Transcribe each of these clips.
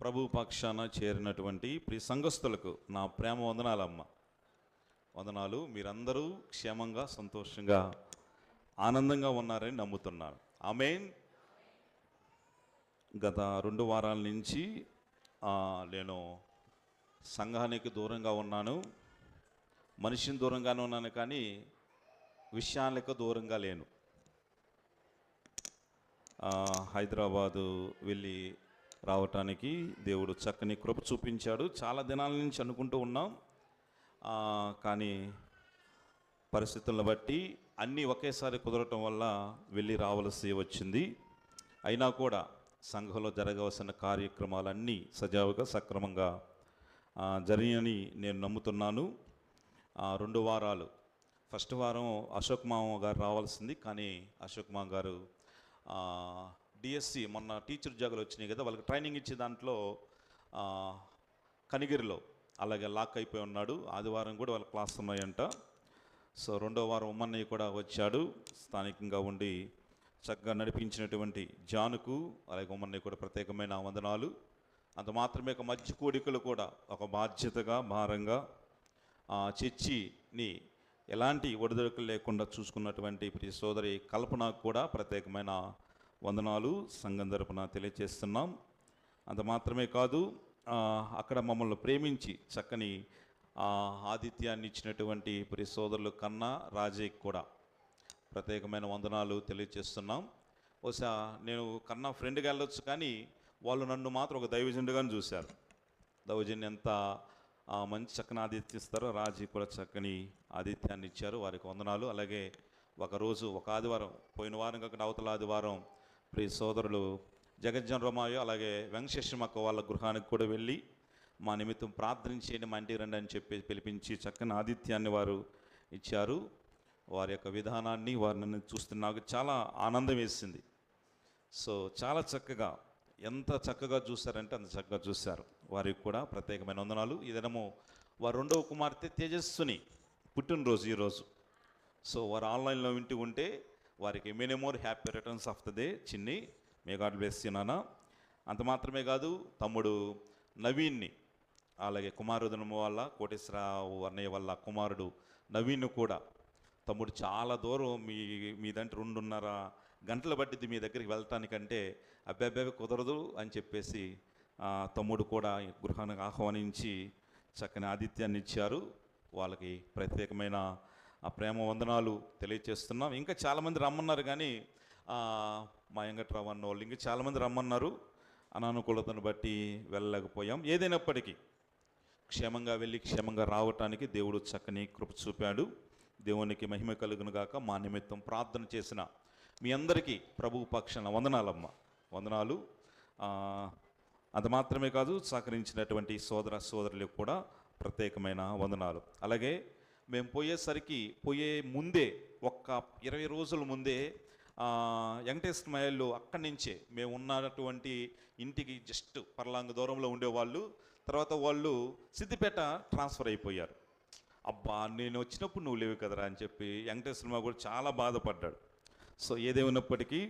ప్రభు పక్షాన చేరినటువంటి ప్రియ సంఘస్థులకు నా ప్రేమ వందనాలమ్మ. వందనాలు. మీరందరూ క్షేమంగా సంతోషంగా ఆనందంగా ఉన్నారని నమ్ముతున్నాను. ఆమేన్. గత 2 వారాల నుంచి నేను సంఘానికి దూరంగా ఉన్నాను. మనిషిని దూరంగానే ఉన్నాను, కానీ విషయాలకు దూరంగా లేను. హైదరాబాదు వెళ్ళి రావటానికి దేవుడు చక్కని కృప చూపించాడు. చాలా దినాల నుంచి అనుకుంటూ ఉన్నాం, కానీ పరిస్థితులను బట్టి అన్నీ ఒకేసారి కుదరటం వల్ల వెళ్ళి రావాల్సి వచ్చింది. అయినా కూడా సంఘంలో జరగవలసిన కార్యక్రమాలన్నీ సజావుగా సక్రమంగా జరిగాయని నేను నమ్ముతున్నాను. 2 వారాలు, ఫస్ట్ వారం అశోక్ మామ గారు రావాల్సింది, కానీ అశోక్ మామ గారు డిఎస్సి మొన్న టీచర్ ఉద్యోగాలు వచ్చినాయి కదా, వాళ్ళకి ట్రైనింగ్ ఇచ్చే దాంట్లో కనిగిరిలో అలాగే లాక్ అయిపోయి ఉన్నాడు. ఆదివారం కూడా వాళ్ళ క్లాస్ ఉన్నాయంట. సో 2వ వారం ఉమ్మన్నయ్య కూడా వచ్చాడు. స్థానికంగా ఉండి చక్కగా నడిపించినటువంటి జానుకు అలాగే ఉమ్మన్నయ్య కూడా ప్రత్యేకమైన వందనాలు. అంత మాత్రమే ఒక మధ్య కోడికలు కూడా ఒక బాధ్యతగా భారంగా చర్చిని ఎలాంటి ఒడిదొడుకులు లేకుండా చూసుకున్నటువంటి ప్రియ సోదరి కల్పనకు కూడా ప్రత్యేకమైన వందనాలు సంఘం తరపున తెలియజేస్తున్నాం. అంత మాత్రమే కాదు, అక్కడ మమ్మల్ని ప్రేమించి చక్కని ఆతిథ్యాన్ని ఇచ్చినటువంటి ప్రియ సోదరులు కన్నా రాజయ్కి కూడా ప్రత్యేకమైన వందనాలు తెలియజేస్తున్నాం. బహుశా నేను కన్నా ఫ్రెండ్గా వెళ్ళొచ్చు, కానీ వాళ్ళు నన్ను మాత్రం ఒక దైవజనుడిగానే చూశారు. దైవజన్ ఎంత మంచి చక్కని ఆతిథ్యం ఇస్తారో రాజీ కూడా చక్కని ఆతిథ్యాన్ని ఇచ్చారు. వారికి వందనాలు. అలాగే ఒకరోజు ఒక ఆదివారం, పోయిన వారం కాకుండా అవతల ఆదివారం ప్రియ సోదరులు జగజ్జన్ రమాయో అలాగే వెంకటేశ్వరమ్మ వాళ్ళ గృహానికి కూడా వెళ్ళి మా నిమిత్తం ప్రార్థన చేయండి, మా ఇంటికి రండి అని చెప్పి పిలిపించి చక్కని ఆతిథ్యాన్ని వారు ఇచ్చారు. వారి యొక్క విధానాన్ని వారిని చూస్తే నాకు చాలా ఆనందం వేసింది. సో చాలా చక్కగా, ఎంత చక్కగా చూశారంటే అంత చక్కగా చూశారు. వారికి కూడా ప్రత్యేకమైన వందనాలు. ఈ దినము వారు 2వ కుమార్తె తేజస్సుని పుట్టినరోజు ఈరోజు. సో వారు ఆన్లైన్లో వింటూ ఉంటే వారికి many more happy returns of the day Chinni. May God bless you నాన్న. అంత మాత్రమే కాదు, తమ్ముడు నవీన్ని అలాగే కుమారుదనము వాళ్ళ కోటేశ్వరరావు అన్నయ్య వాళ్ళ కుమారుడు నవీన్ కూడా, తమ్ముడు చాలా దూరం మీదంటే 2.5 గంటలు పట్టింది మీ దగ్గరికి వెళ్ళటానికంటే, అబ్బాయి కుదరదు అని చెప్పేసి తమ్ముడు కూడా గృహానికి ఆహ్వానించి చక్కని ఆతిథ్యాన్ని ఇచ్చారు. వాళ్ళకి ప్రత్యేకమైన ప్రేమ వందనాలు తెలియజేస్తున్నాం. ఇంకా చాలామంది రమ్మన్నారు, కానీ మా వెంకట్రావు అన్న వాళ్ళు ఇంకా చాలామంది రమ్మన్నారు. అనానుకూలతను బట్టి వెళ్ళలేకపోయాం. ఏదైనప్పటికీ క్షేమంగా వెళ్ళి క్షేమంగా రావటానికి దేవుడు చక్కని కృప చూపాడు. దేవునికి మహిమ కలుగును గాక. మా నిమిత్తం ప్రార్థన చేసిన మీ అందరికీ ప్రభు పక్షాన వందనాలమ్మ, వందనాలు. అది మాత్రమే కాదు, సహకరించినటువంటి సోదర సోదరులకు కూడా ప్రత్యేకమైన వందనాలు. అలాగే మేము పోయే ముందే ఒక్క 20 రోజుల ముందే వెంకటేశ్వర మహల్లో అక్కడి నుంచే మేము ఉన్నటువంటి ఇంటికి జస్ట్ పర్లాంగ దూరంలో ఉండేవాళ్ళు. తర్వాత వాళ్ళు సిద్దిపేట ట్రాన్స్ఫర్ అయిపోయారు. అబ్బా, నేను వచ్చినప్పుడు నువ్వు లేవు కదరా అని చెప్పి వెంకటేశ్వర కూడా చాలా బాధపడ్డాడు. సో ఏదేమైనప్పటికీ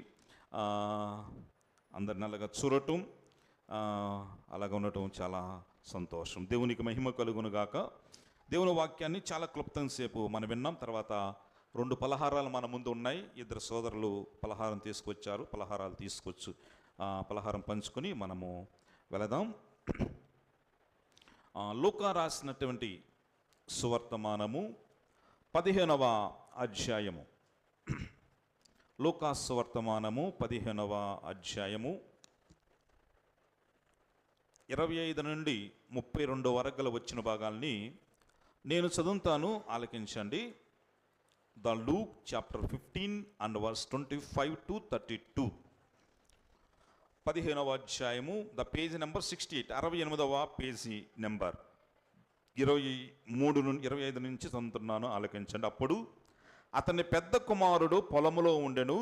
అందరిని అలాగా చూడటం, అలాగ ఉండటం చాలా సంతోషం. దేవునికి మహిమ కలుగును గాక. దేవుని వాక్యాన్ని చాలా క్లుప్తం సేపు మనం విన్నాం. తర్వాత 2 పలహారాలు మన ముందు ఉన్నాయి. 2 సోదరులు పలహారం తీసుకొచ్చారు. పలహారాలు తీసుకొచ్చు పలహారం పంచుకొని మనము వెళదాం. లూకా రాసినటువంటి సువర్తమానము 15వ అధ్యాయము. లూకా సువర్తమానము 15వ అధ్యాయము 25 నుండి 32 వరకు వచ్చిన భాగాల్ని నేను చదువుతాను, ఆలకించండి. The Luke chapter 15 and verse 25 to 32. 15వ అధ్యాయము, ద పేజీ నెంబర్ 68, 68వ పేజీ నెంబర్. 23 నుండి 25 నుంచి చదువుతున్నాను, ఆలకించండి. అప్పుడు అతని పెద్ద కుమారుడు పొలములో ఉండెను.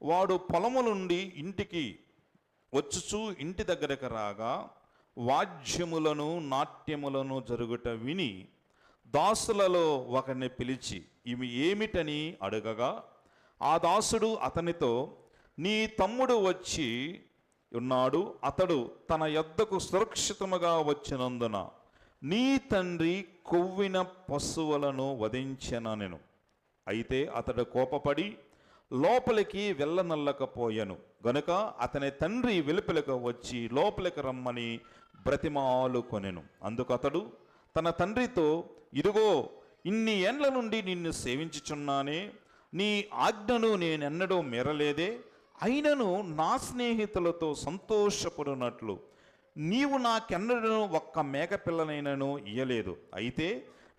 వాడు పొలము నుండి ఇంటికి వచ్చుచు ఇంటి దగ్గరకు రాగా వాద్యములను నాట్యములను జరుగుట విని దాసులలో ఒకరిని పిలిచి ఇవి ఏమిటని అడగగా, ఆ దాసుడు అతనితో, నీ తమ్ముడు వచ్చి ఉన్నాడు. అతడు తన యొద్దకు సురక్షితముగా వచ్చినందున నీ తండ్రి కొవ్విన పశువులను వధించెననెను. అయితే అతడు కోపపడి లోపలికి వెళ్ళనల్లకపోయాను గనుక అతని తండ్రి వెలుపలకు వచ్చి లోపలికి రమ్మని బ్రతిమాలుకొనెను. అందుకు అతడు తన తండ్రితో, ఇదిగో, ఇన్ని ఏండ్ల నుండి నిన్ను సేవించుచున్నానే, నీ ఆజ్ఞను నేనెన్నడూ మీరలేదే. అయినను నా స్నేహితులతో సంతోషపడినట్లు నీవు నాకెన్నడూ ఒక్క మేకపిల్లనైనను ఇయ్యలేదు. అయితే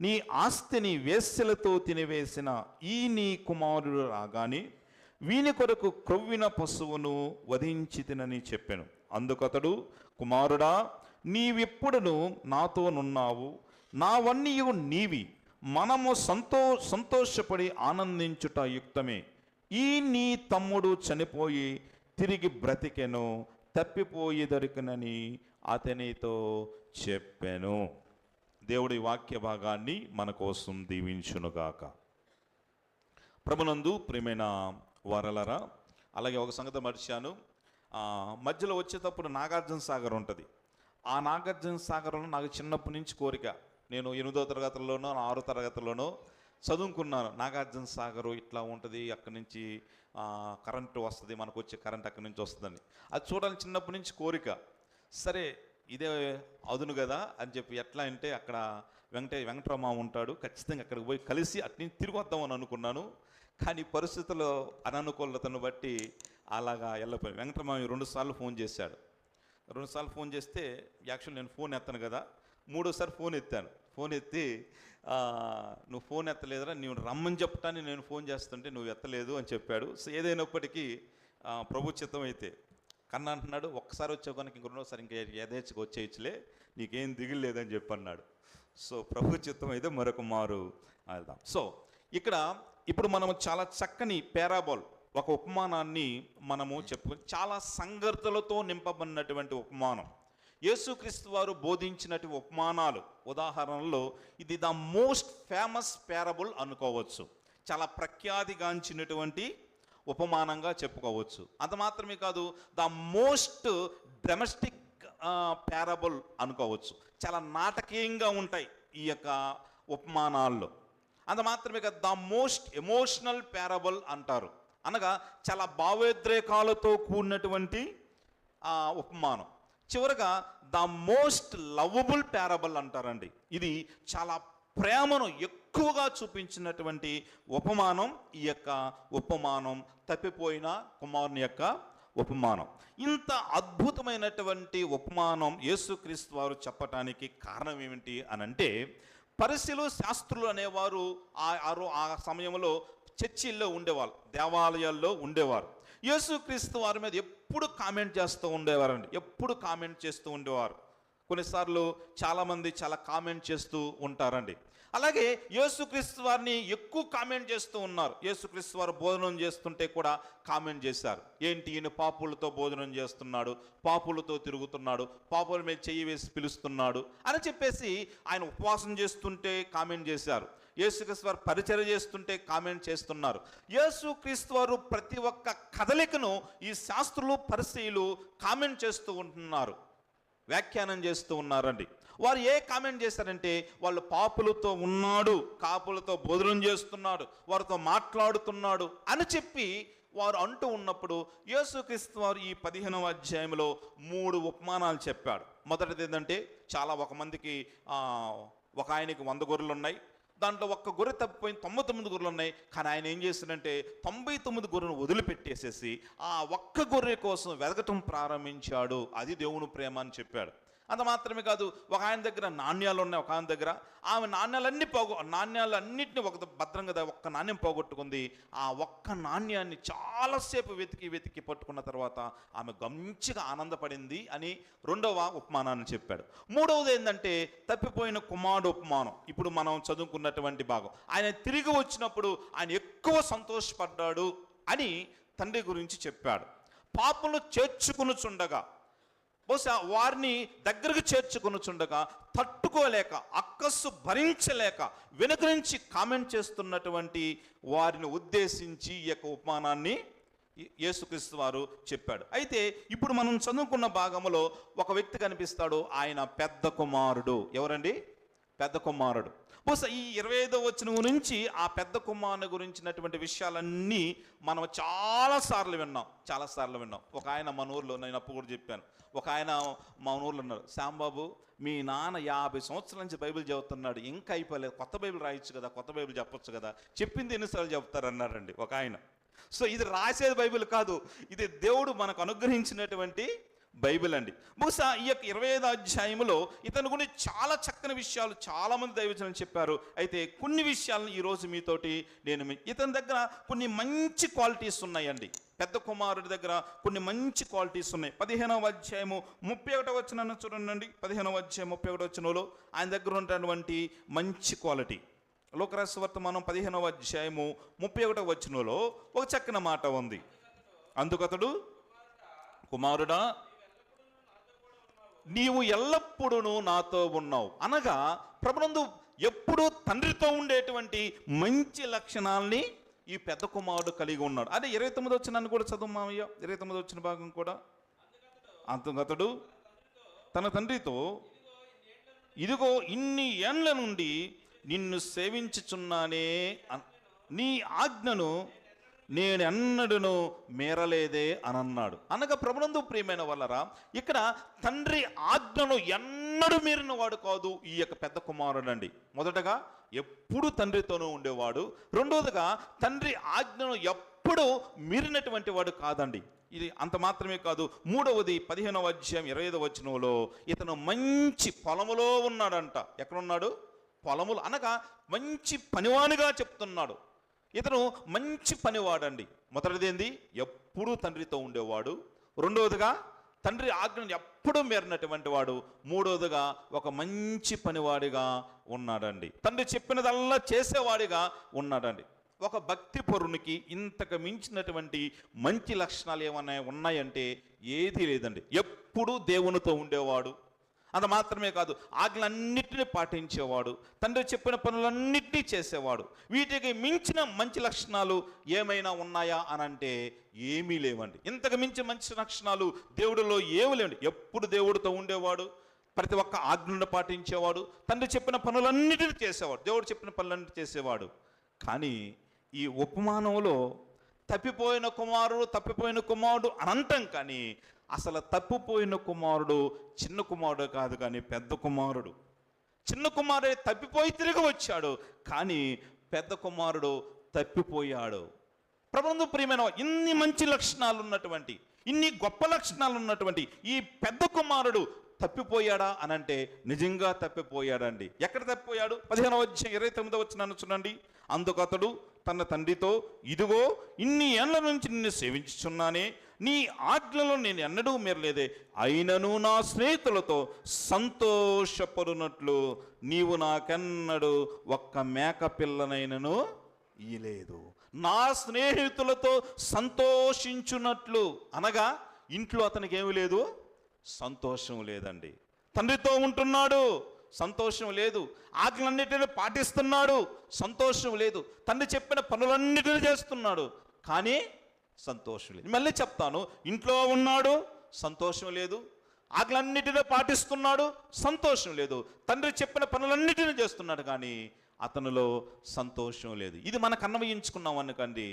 నీ ఆస్తిని వేశ్యలతో తినివేసిన ఈ నీ కుమారుడు రాగానే వీని కొరకు క్రొవ్విన పశువును వధించితినని చెప్పెను. అందుకతడు, కుమారుడా, నీవిప్పుడును నాతోనున్నావు, నావన్నీయు నీవి, మనము సంతోషపడి ఆనందించుట యుక్తమే. ఈ నీ తమ్ముడు చనిపోయి తిరిగి బ్రతికెను, తప్పిపోయి దొరికినని అతనితో చెప్పెను. దేవుడి వాక్య భాగాన్ని మన కోసం దీవించునుగాక. ప్రభునందు ప్రియమైన వారలరా, అలాగే ఒక సంగతి మర్చాను. మధ్యలో వచ్చేటప్పుడు నాగార్జున సాగర్ ఉంటుంది. ఆ నాగార్జున సాగర్లో నాకు చిన్నప్పటి నుంచి కోరిక. నేను 8వ తరగతిలోనో 6వ తరగతిలోనో చదువుకున్నాను. నాగార్జున సాగరు ఇట్లా ఉంటుంది, అక్కడి నుంచి కరెంటు వస్తుంది, మనకు వచ్చే కరెంట్ అక్కడి నుంచి వస్తుందని అది చూడాలని చిన్నప్పటి నుంచి కోరిక. సరే, ఇదే అదును కదా అని చెప్పి ఎట్లా అంటే అక్కడ వెంకటరామ ఉంటాడు, ఖచ్చితంగా అక్కడికి పోయి కలిసి అట్ని తిరిగి వద్దామని అనుకున్నాను. కానీ పరిస్థితుల్లో అననుకూలతను బట్టి అలాగా వెళ్ళిపోయి వెంకటరామ 2 సార్లు ఫోన్ చేశాడు. 2 సార్లు ఫోన్ చేస్తే యాక్చువల్ నేను ఫోన్ ఎత్తాను కదా, 3వసారి ఫోన్ ఎత్తాను. ఫోన్ ఎత్తి, నువ్వు ఫోన్ ఎత్తలేదురా, నువ్వు రమ్మని చెప్పటాన్ని నేను ఫోన్ చేస్తుంటే నువ్వు ఎత్తలేదు అని చెప్పాడు. సో ఏదైనప్పటికీ ప్రభు చిత్తం అయితే కన్నా అంటున్నాడు, ఒక్కసారి వచ్చావు కనుక ఇంక 2వసారి ఇంకా యథేచ్ఛగా వచ్చేయచ్చులే, నీకేం దిగులు లేదని చెప్పి అన్నాడు. సో ప్రభు చిత్తం అయితే మరొక మారు వెళ్దాం. సో ఇప్పుడు మనము చాలా చక్కని పారాబోల్, ఒక ఉపమానాన్ని మనము చెప్పుకొని, చాలా సంగతులతో నింపబడినటువంటి ఉపమానం. యేసుక్రీస్తు వారు బోధించినటువంటి ఉపమానాలు, ఉదాహరణలో ఇది ద మోస్ట్ ఫేమస్ పారబుల్ అనుకోవచ్చు. చాలా ప్రఖ్యాతిగాంచినటువంటి ఉపమానంగా చెప్పుకోవచ్చు. అంత మాత్రమే కాదు, ద మోస్ట్ డ్రమస్టిక్ పారబుల్ అనుకోవచ్చు. చాలా నాటకీయంగా ఉంటాయి ఈ యొక్క ఉపమానాల్లో. అంత మాత్రమే కాదు, ద మోస్ట్ ఎమోషనల్ పారబుల్ అంటారు. అనగా చాలా భావోద్రేకాలతో కూడినటువంటి ఉపమానం. చివరగా ద మోస్ట్ లవబుల్ పారబుల్ అంటారండి. ఇది చాలా ప్రేమను ఎక్కువగా చూపించినటువంటి ఉపమానం. ఈ యొక్క ఉపమానం తప్పిపోయిన కుమారుని యొక్క ఉపమానం. ఇంత అద్భుతమైనటువంటి ఉపమానం యేసుక్రీస్తు వారు చెప్పటానికి కారణం ఏమిటి అనంటే, పరిసెలు శాస్త్రులు అనేవారు ఆ సమయంలో చర్చిల్లో ఉండేవాళ్ళు, దేవాలయాల్లో ఉండేవారు. యేసుక్రీస్తు వారి మీద ఎప్పుడు కామెంట్ చేస్తూ ఉండేవారండి, ఎప్పుడు కామెంట్ చేస్తూ ఉండేవారు. కొన్నిసార్లు చాలామంది చాలా కామెంట్ చేస్తూ ఉంటారండి. అలాగే యేసుక్రీస్తు వారిని ఎక్కువ కామెంట్ చేస్తూ ఉన్నారు. యేసుక్రీస్తు వారు భోజనం చేస్తుంటే కూడా కామెంట్ చేశారు. ఏంటి, ఈయన పాపులతో భోజనం చేస్తున్నాడు, పాపులతో తిరుగుతున్నాడు, పాపుల మీద చెయ్యి వేసి పిలుస్తున్నాడు అని చెప్పేసి ఆయన ఉపవాసం చేస్తుంటే కామెంట్ చేశారు. యేసుక్రీస్తు వారు పరిచర్య చేస్తుంటే కామెంట్ చేస్తున్నారు. యేసుక్రీస్తు వారు ప్రతి ఒక్క కదలికను ఈ శాస్త్రులు పరిసయ్యులు కామెంట్ చేస్తూ ఉంటున్నారు, వ్యాఖ్యానం చేస్తూ ఉన్నారండి. వారు ఏ కామెంట్ చేశారంటే, వాళ్ళు పాపులతో ఉన్నాడు, కాపులతో భోజనం చేస్తున్నాడు, వారితో మాట్లాడుతున్నాడు అని చెప్పి వారు అంటూ ఉన్నప్పుడు యేసుక్రీస్తు వారు ఈ 15వ అధ్యాయంలో 3 ఉపమానాలు చెప్పాడు. మొదటిది ఏంటంటే, ఒక మందికి ఒక ఆయనకి 100 గొర్రెలు ఉన్నాయి, దాంట్లో ఒక్క గొర్రె తప్పిపోయి 99 గొర్రెలు ఉన్నాయి. కానీ ఆయన ఏం చేశాడంటే 99 గొర్రెను వదిలిపెట్టేసేసి ఆ ఒక్క గొర్రె కోసం వెతకటం ప్రారంభించాడు. అది దేవుని ప్రేమ అని చెప్పాడు. అంత మాత్రమే కాదు, ఒక ఆయన దగ్గర నాణ్యాలు ఉన్నాయి, ఒక ఆయన దగ్గర ఆమె నాణ్యాలన్నింటినీ భద్రంగా ఒక్క నాణ్యం పోగొట్టుకుంది. ఆ ఒక్క నాణ్యాన్ని చాలాసేపు వెతికి పట్టుకున్న తర్వాత ఆమె మంచిగా ఆనందపడింది అని 2వ ఉపమానాన్ని చెప్పాడు. 3వది ఏంటంటే, తప్పిపోయిన కుమారుడు ఉపమానం. ఇప్పుడు మనం చదువుకున్నటువంటి భాగం. ఆయన తిరిగి వచ్చినప్పుడు ఆయన ఎక్కువ సంతోషపడ్డాడు అని తండ్రి గురించి చెప్పాడు. పాపలు చేర్చుకునుచుండగా, బహుశా వారిని దగ్గరకు చేర్చుకొనుచుండగా తట్టుకోలేక, అక్కస్సు భరించలేక వెనుక నుంచి కామెంట్ చేస్తున్నటువంటి వారిని ఉద్దేశించి ఈ యొక్క ఉపమానాన్ని యేసుక్రీస్తు వారు చెప్పాడు. అయితే ఇప్పుడు మనం చదువుకున్న భాగంలో ఒక వ్యక్తి కనిపిస్తాడు. ఆయన పెద్ద కుమారుడు. ఎవరండి? పెద్ద కుమారుడు. బహుశా ఈ 25వ వచనం నుంచి ఆ పెద్ద కుమారుని గురించినటువంటి విషయాలన్నీ మనం చాలాసార్లు విన్నాం. ఒక ఆయన మన ఊర్లో, నేను అప్పుడు కూడా చెప్పాను, ఒక ఆయన మా ఊర్లో ఉన్నారు, శ్యాంబాబు మీ నాన్న 50 సంవత్సరాల నుంచి బైబిల్ చదువుతున్నాడు, ఇంకా అయిపోలేదు, కొత్త బైబిల్ రాయొచ్చు కదా, కొత్త బైబిల్ చెప్పొచ్చు కదా, చెప్పింది ఎన్నిసార్లు చెప్తారన్నారండి ఒక ఆయన. సో ఇది రాసేది బైబిల్ కాదు, ఇది దేవుడు మనకు అనుగ్రహించినటువంటి బైబిల్ అండి. బహుశా ఈ యొక్క 25వ అధ్యాయంలో ఇతని గురించి చాలా చక్కని విషయాలు చాలామంది దైవజనులు చెప్పారు. అయితే కొన్ని విషయాలను ఈరోజు మీతోటి ఇతని దగ్గర కొన్ని మంచి క్వాలిటీస్ ఉన్నాయండి. పెద్ద కుమారుడి దగ్గర కొన్ని మంచి క్వాలిటీస్ ఉన్నాయి. 15వ అధ్యాయము 31వ వచనాన్ని చూడండి. 15వ అధ్యాయం 31వ వచనంలో ఆయన దగ్గర ఉన్నటువంటి మంచి క్వాలిటీ. లోకరాసు వర్తమానం 15వ అధ్యాయము 31వ వచనంలో ఒక చక్కని మాట ఉంది. అందుకతడు, కుమారుడా నీవు ఎల్లప్పుడూ నాతో ఉన్నావు. అనగా ప్రభునందు ఎప్పుడూ తండ్రితో ఉండేటువంటి మంచి లక్షణాలని ఈ పెద్ద కుమారుడు కలిగి ఉన్నాడు. అదే 29వ వచనాన్ని కూడా చదువు మామయ్య. 29వ వచన భాగం కూడా. అందుకతడు తన తండ్రితో, ఇదిగో ఇన్ని ఏండ్ల నుండి నిన్ను సేవించుచున్నానే, నీ ఆజ్ఞను నేను ఎన్నడూను మీరలేదే అని అన్నాడు. అనగా ప్రభునందు ప్రియమైన వాళ్ళరా, ఇక్కడ తండ్రి ఆజ్ఞను ఎన్నడూ మీరిన వాడు కాదు ఈ యొక్క పెద్ద కుమారుడు అండి. మొదటగా ఎప్పుడు తండ్రితోనూ ఉండేవాడు. రెండోదిగా తండ్రి ఆజ్ఞను ఎప్పుడు మీరినటువంటి వాడు కాదండి. ఇది అంత మాత్రమే కాదు, మూడవది 15వ అధ్యాయం 25వ వచనంలో ఇతను మంచి పొలములో ఉన్నాడంట. ఎక్కడున్నాడు? పొలములు. అనగా మంచి పనివానిగా చెప్తున్నాడు. ఇతను మంచి పనివాడండి. మొదటిది ఏంది? ఎప్పుడూ తండ్రితో ఉండేవాడు. రెండవదిగా తండ్రి ఆజ్ఞను ఎప్పుడూ మేరినటువంటి వాడు. మూడవదిగా ఒక మంచి పనివాడిగా ఉన్నాడండి. తండ్రి చెప్పినదల్లా చేసేవాడిగా ఉన్నాడండి. ఒక భక్తి పరునికి ఇంతకు మించినటువంటి మంచి లక్షణాలు ఏమైనా ఉన్నాయంటే ఏదీ లేదండి. ఎప్పుడూ దేవునితో ఉండేవాడు. అంత మాత్రమే కాదు, ఆజ్ఞలన్నిటినీ పాటించేవాడు, తండ్రి చెప్పిన పనులన్నిటినీ చేసేవాడు. వీటికి మించిన మంచి లక్షణాలు ఏమైనా ఉన్నాయా అని అంటే ఏమీ లేవండి. ఇంతకు మించి మంచి లక్షణాలు దేవుడిలో ఏమీ లేవండి. ఎప్పుడు దేవుడితో ఉండేవాడు, ప్రతి ఒక్క ఆజ్ఞలను పాటించేవాడు, తండ్రి చెప్పిన పనులన్నిటినీ చేసేవాడు, దేవుడు చెప్పిన పనులన్నిటి చేసేవాడు. కానీ ఈ ఉపమానంలో తప్పిపోయిన కుమారుడు అనంతం, కానీ అసలు తప్పిపోయిన కుమారుడు చిన్న కుమారుడు కాదు, కానీ పెద్ద కుమారుడు. చిన్న కుమారుడే తప్పిపోయి తిరిగి వచ్చాడు, కానీ పెద్ద కుమారుడు తప్పిపోయాడు. ప్రభునందు ప్రియమైన ఇన్ని మంచి లక్షణాలు ఉన్నటువంటి, ఇన్ని గొప్ప లక్షణాలు ఉన్నటువంటి ఈ పెద్ద కుమారుడు తప్పిపోయాడా అనంటే నిజంగా తప్పిపోయాడండి. ఎక్కడ తప్పిపోయాడు? 15వ అధ్యాయం 29వ వచనాన్ని చూడండి. అందుకతడు తన తండ్రితో, ఇదిగో ఇన్ని ఏళ్ల నుంచి నిన్ను సేవించుచున్నానే, నీ ఆజ్ఞలో నేను ఎన్నడూ మీరలేదే, అయినను నా స్నేహితులతో సంతోషపడునట్లు నీవు నాకెన్నడూ ఒక్క మేక పిల్లనైనను ఇయ్యలేదు. నా స్నేహితులతో సంతోషించున్నట్లు అనగా ఇంట్లో అతనికి ఏమి లేదు? సంతోషం లేదండి. తండ్రితో ఉంటున్నాడు, సంతోషం లేదు. ఆజ్ఞలన్నిటిని పాటిస్తున్నాడు, సంతోషం లేదు. తండ్రి చెప్పిన పనులన్నిటిని చేస్తున్నాడు, కానీ సంతోషం లేదు. మళ్ళీ చెప్తాను, ఇంట్లో ఉన్నాడు, సంతోషం లేదు. ఆజ్ఞలన్నిటిని పాటిస్తున్నాడు, సంతోషం లేదు. తండ్రి చెప్పిన పనులన్నిటిని చేస్తున్నాడు, కానీ అతనిలో సంతోషం లేదు. ఇది మనకు అన్వయించుకున్నాం అనుకండి,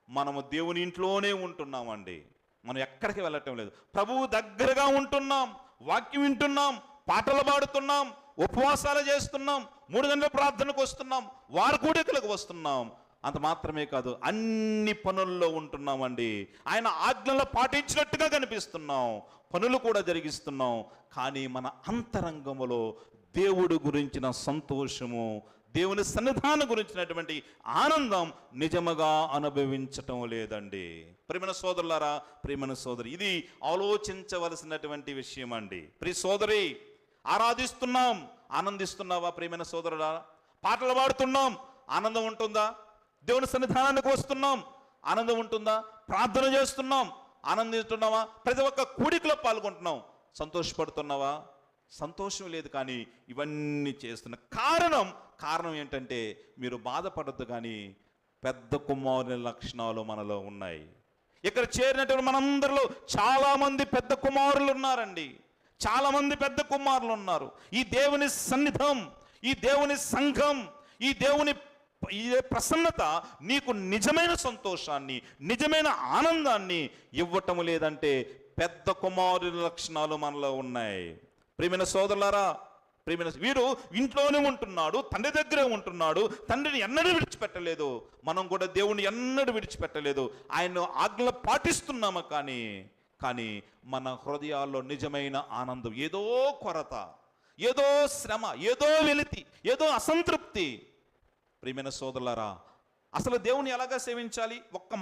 మనము దేవుని ఇంట్లోనే ఉంటున్నామండి, మనం ఎక్కడికి వెళ్ళటం లేదు. ప్రభువు దగ్గరగా ఉంటున్నాం, వాక్యం వింటున్నాం, పాటలు పాడుతున్నాం, ఉపవాసాలు చేస్తున్నాం, 3 గంటల ప్రార్థనకు వస్తున్నాం, వారి కూడికలకు వస్తున్నాం. అంత మాత్రమే కాదు, అన్ని పనుల్లో ఉంటున్నామండి. ఆయన ఆజ్ఞలు పాటించినట్టుగా కనిపిస్తున్నాం, పనులు కూడా జరిగిస్తున్నాం. కానీ మన అంతరంగములో దేవుడు గురించిన సంతోషము, దేవుని సన్నిధానం గురించినటువంటి ఆనందం నిజముగా అనుభవించటం లేదండి. ప్రియమైన సోదరులారా, ప్రియమైన సోదరి, ఇది ఆలోచించవలసినటువంటి విషయం అండి. ప్రియ సోదరి, ఆరాధిస్తున్నాం, ఆనందిస్తున్నావా? ప్రియమైన సోదరుడా, పాటలు పాడుతున్నాం, ఆనందం ఉంటుందా? దేవుని సన్నిధానానికి వస్తున్నాం, ఆనందం ఉంటుందా? ప్రార్థన చేస్తున్నాం, ఆనందిస్తున్నావా? ప్రతి ఒక్క కూడికలో పాల్గొంటున్నాం, సంతోషపడుతున్నావా? సంతోషం లేదు. కానీ ఇవన్నీ చేస్తున్న కారణం ఏంటంటే, మీరు బాధపడద్దు, కానీ పెద్ద కుమారుని లక్షణాలు మనలో ఉన్నాయి. ఇక్కడ చేరినటువంటి మనందరిలో చాలామంది పెద్ద కుమారులు ఉన్నారండి. చాలామంది పెద్ద కుమారులు ఉన్నారు. ఈ దేవుని సన్నిధం, ఈ దేవుని సంఘం, ఈ దేవుని ఈ ప్రసన్నత నీకు నిజమైన సంతోషాన్ని, నిజమైన ఆనందాన్ని ఇవ్వటం లేదంటే పెద్ద కుమారుల లక్షణాలు మనలో ఉన్నాయి. ప్రియమైన సోదరులారా, ప్రియమైన వీడు ఇంట్లోనే ఉంటున్నాడు, తండ్రి దగ్గరే ఉంటున్నాడు, తండ్రిని ఎన్నడూ విడిచిపెట్టలేదు. మనం కూడా దేవుని ఎన్నడూ విడిచిపెట్టలేదు. ఆయన ఆజ్ఞలు పాటిస్తున్నాము. కానీ మన హృదయాల్లో నిజమైన ఆనందం ఏదో కొరత, ఏదో శ్రమ, ఏదో వెలితి, ఏదో అసంతృప్తి. ప్రియమైన సోదరులారా, అసలు దేవుని ఎలాగా సేవించాలి? ఒక్క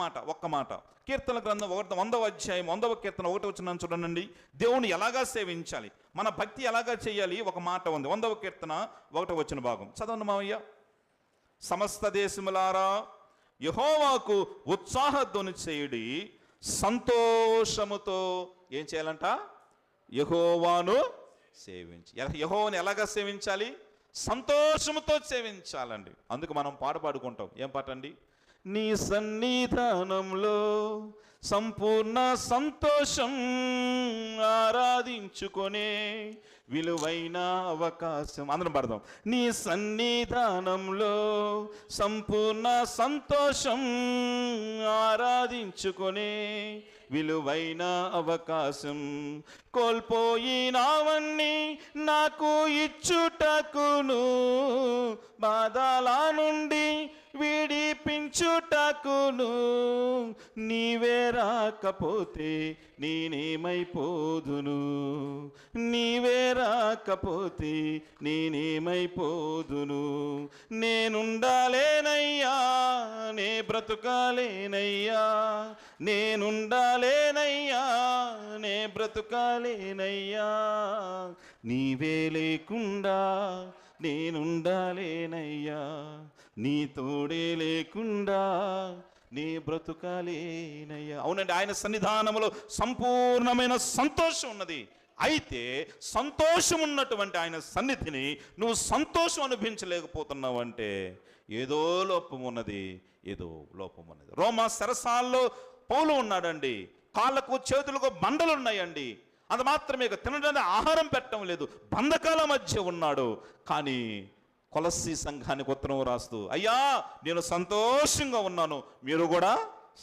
మాట కీర్తన గ్రంథం 100వ అధ్యాయం 100వ కీర్తన 1వ వచనం చూడండి. దేవుని ఎలాగా సేవించాలి, మన భక్తి ఎలాగా చేయాలి? ఒక మాట ఉంది. 100వ కీర్తన 1వ వచన భాగం చదవండి మావయ్య. సమస్త దేశములారా యెహోవాకు ఉత్సాహధ్వని చేయుడి, సంతోషముతో ఏం చేయాలంట? యెహోవాను సేవించి. యెహోవాను ఎలాగా సేవించాలి? సంతోషముతో సేవించాలండి. అందుకు మనం పాడుకుంటాం. ఏం పాట అండి? నీ సన్నిధానంలో సంపూర్ణ సంతోషం ఆరాధించుకొనే విలువైన అవకాశం. అందరం పాడదాం. నీ సన్నిధానంలో సంపూర్ణ సంతోషం ఆరాధించుకొనే విలువైన అవకాశం, కోల్పోయినవన్నీ నాకు ఇచ్చుటకును, బాధల నుండి విడిపించుటకును, నీవే రాకపోతే నేనేమైపోదును, నీవే రాకపోతే నేనేమైపోదును, నేనుండాలేనయ్యా నే బ్రతుకాలేనయ్యా, నేనుండాలేనయ్యా నే బ్రతుకాలేనయ్యా, నీవే లేకుండా నేనుండాలేనయ్యా, నీ తోడే లేకుండా నీ బ్రతుకాలేనయ్యా. అవునండి, ఆయన సన్నిధానంలో సంపూర్ణమైన సంతోషం ఉన్నది. అయితే సంతోషం ఉన్నటువంటి ఆయన సన్నిధిని నువ్వు సంతోషం అనిపించలేకపోతున్నావంటే ఏదో లోపం ఉన్నది. రోమా సరసాల్లో పౌలు ఉన్నాడండి. కాళ్ళకు చేతులకు బండలు ఉన్నాయండి. అది మాత్రమే తినడానికి ఆహారం పెట్టడం లేదు, బంధకాల మధ్య ఉన్నాడు. కానీ కొలస్సీ సంఘానికి ఉత్తరం రాస్తూ, అయ్యా నేను సంతోషంగా ఉన్నాను, మీరు కూడా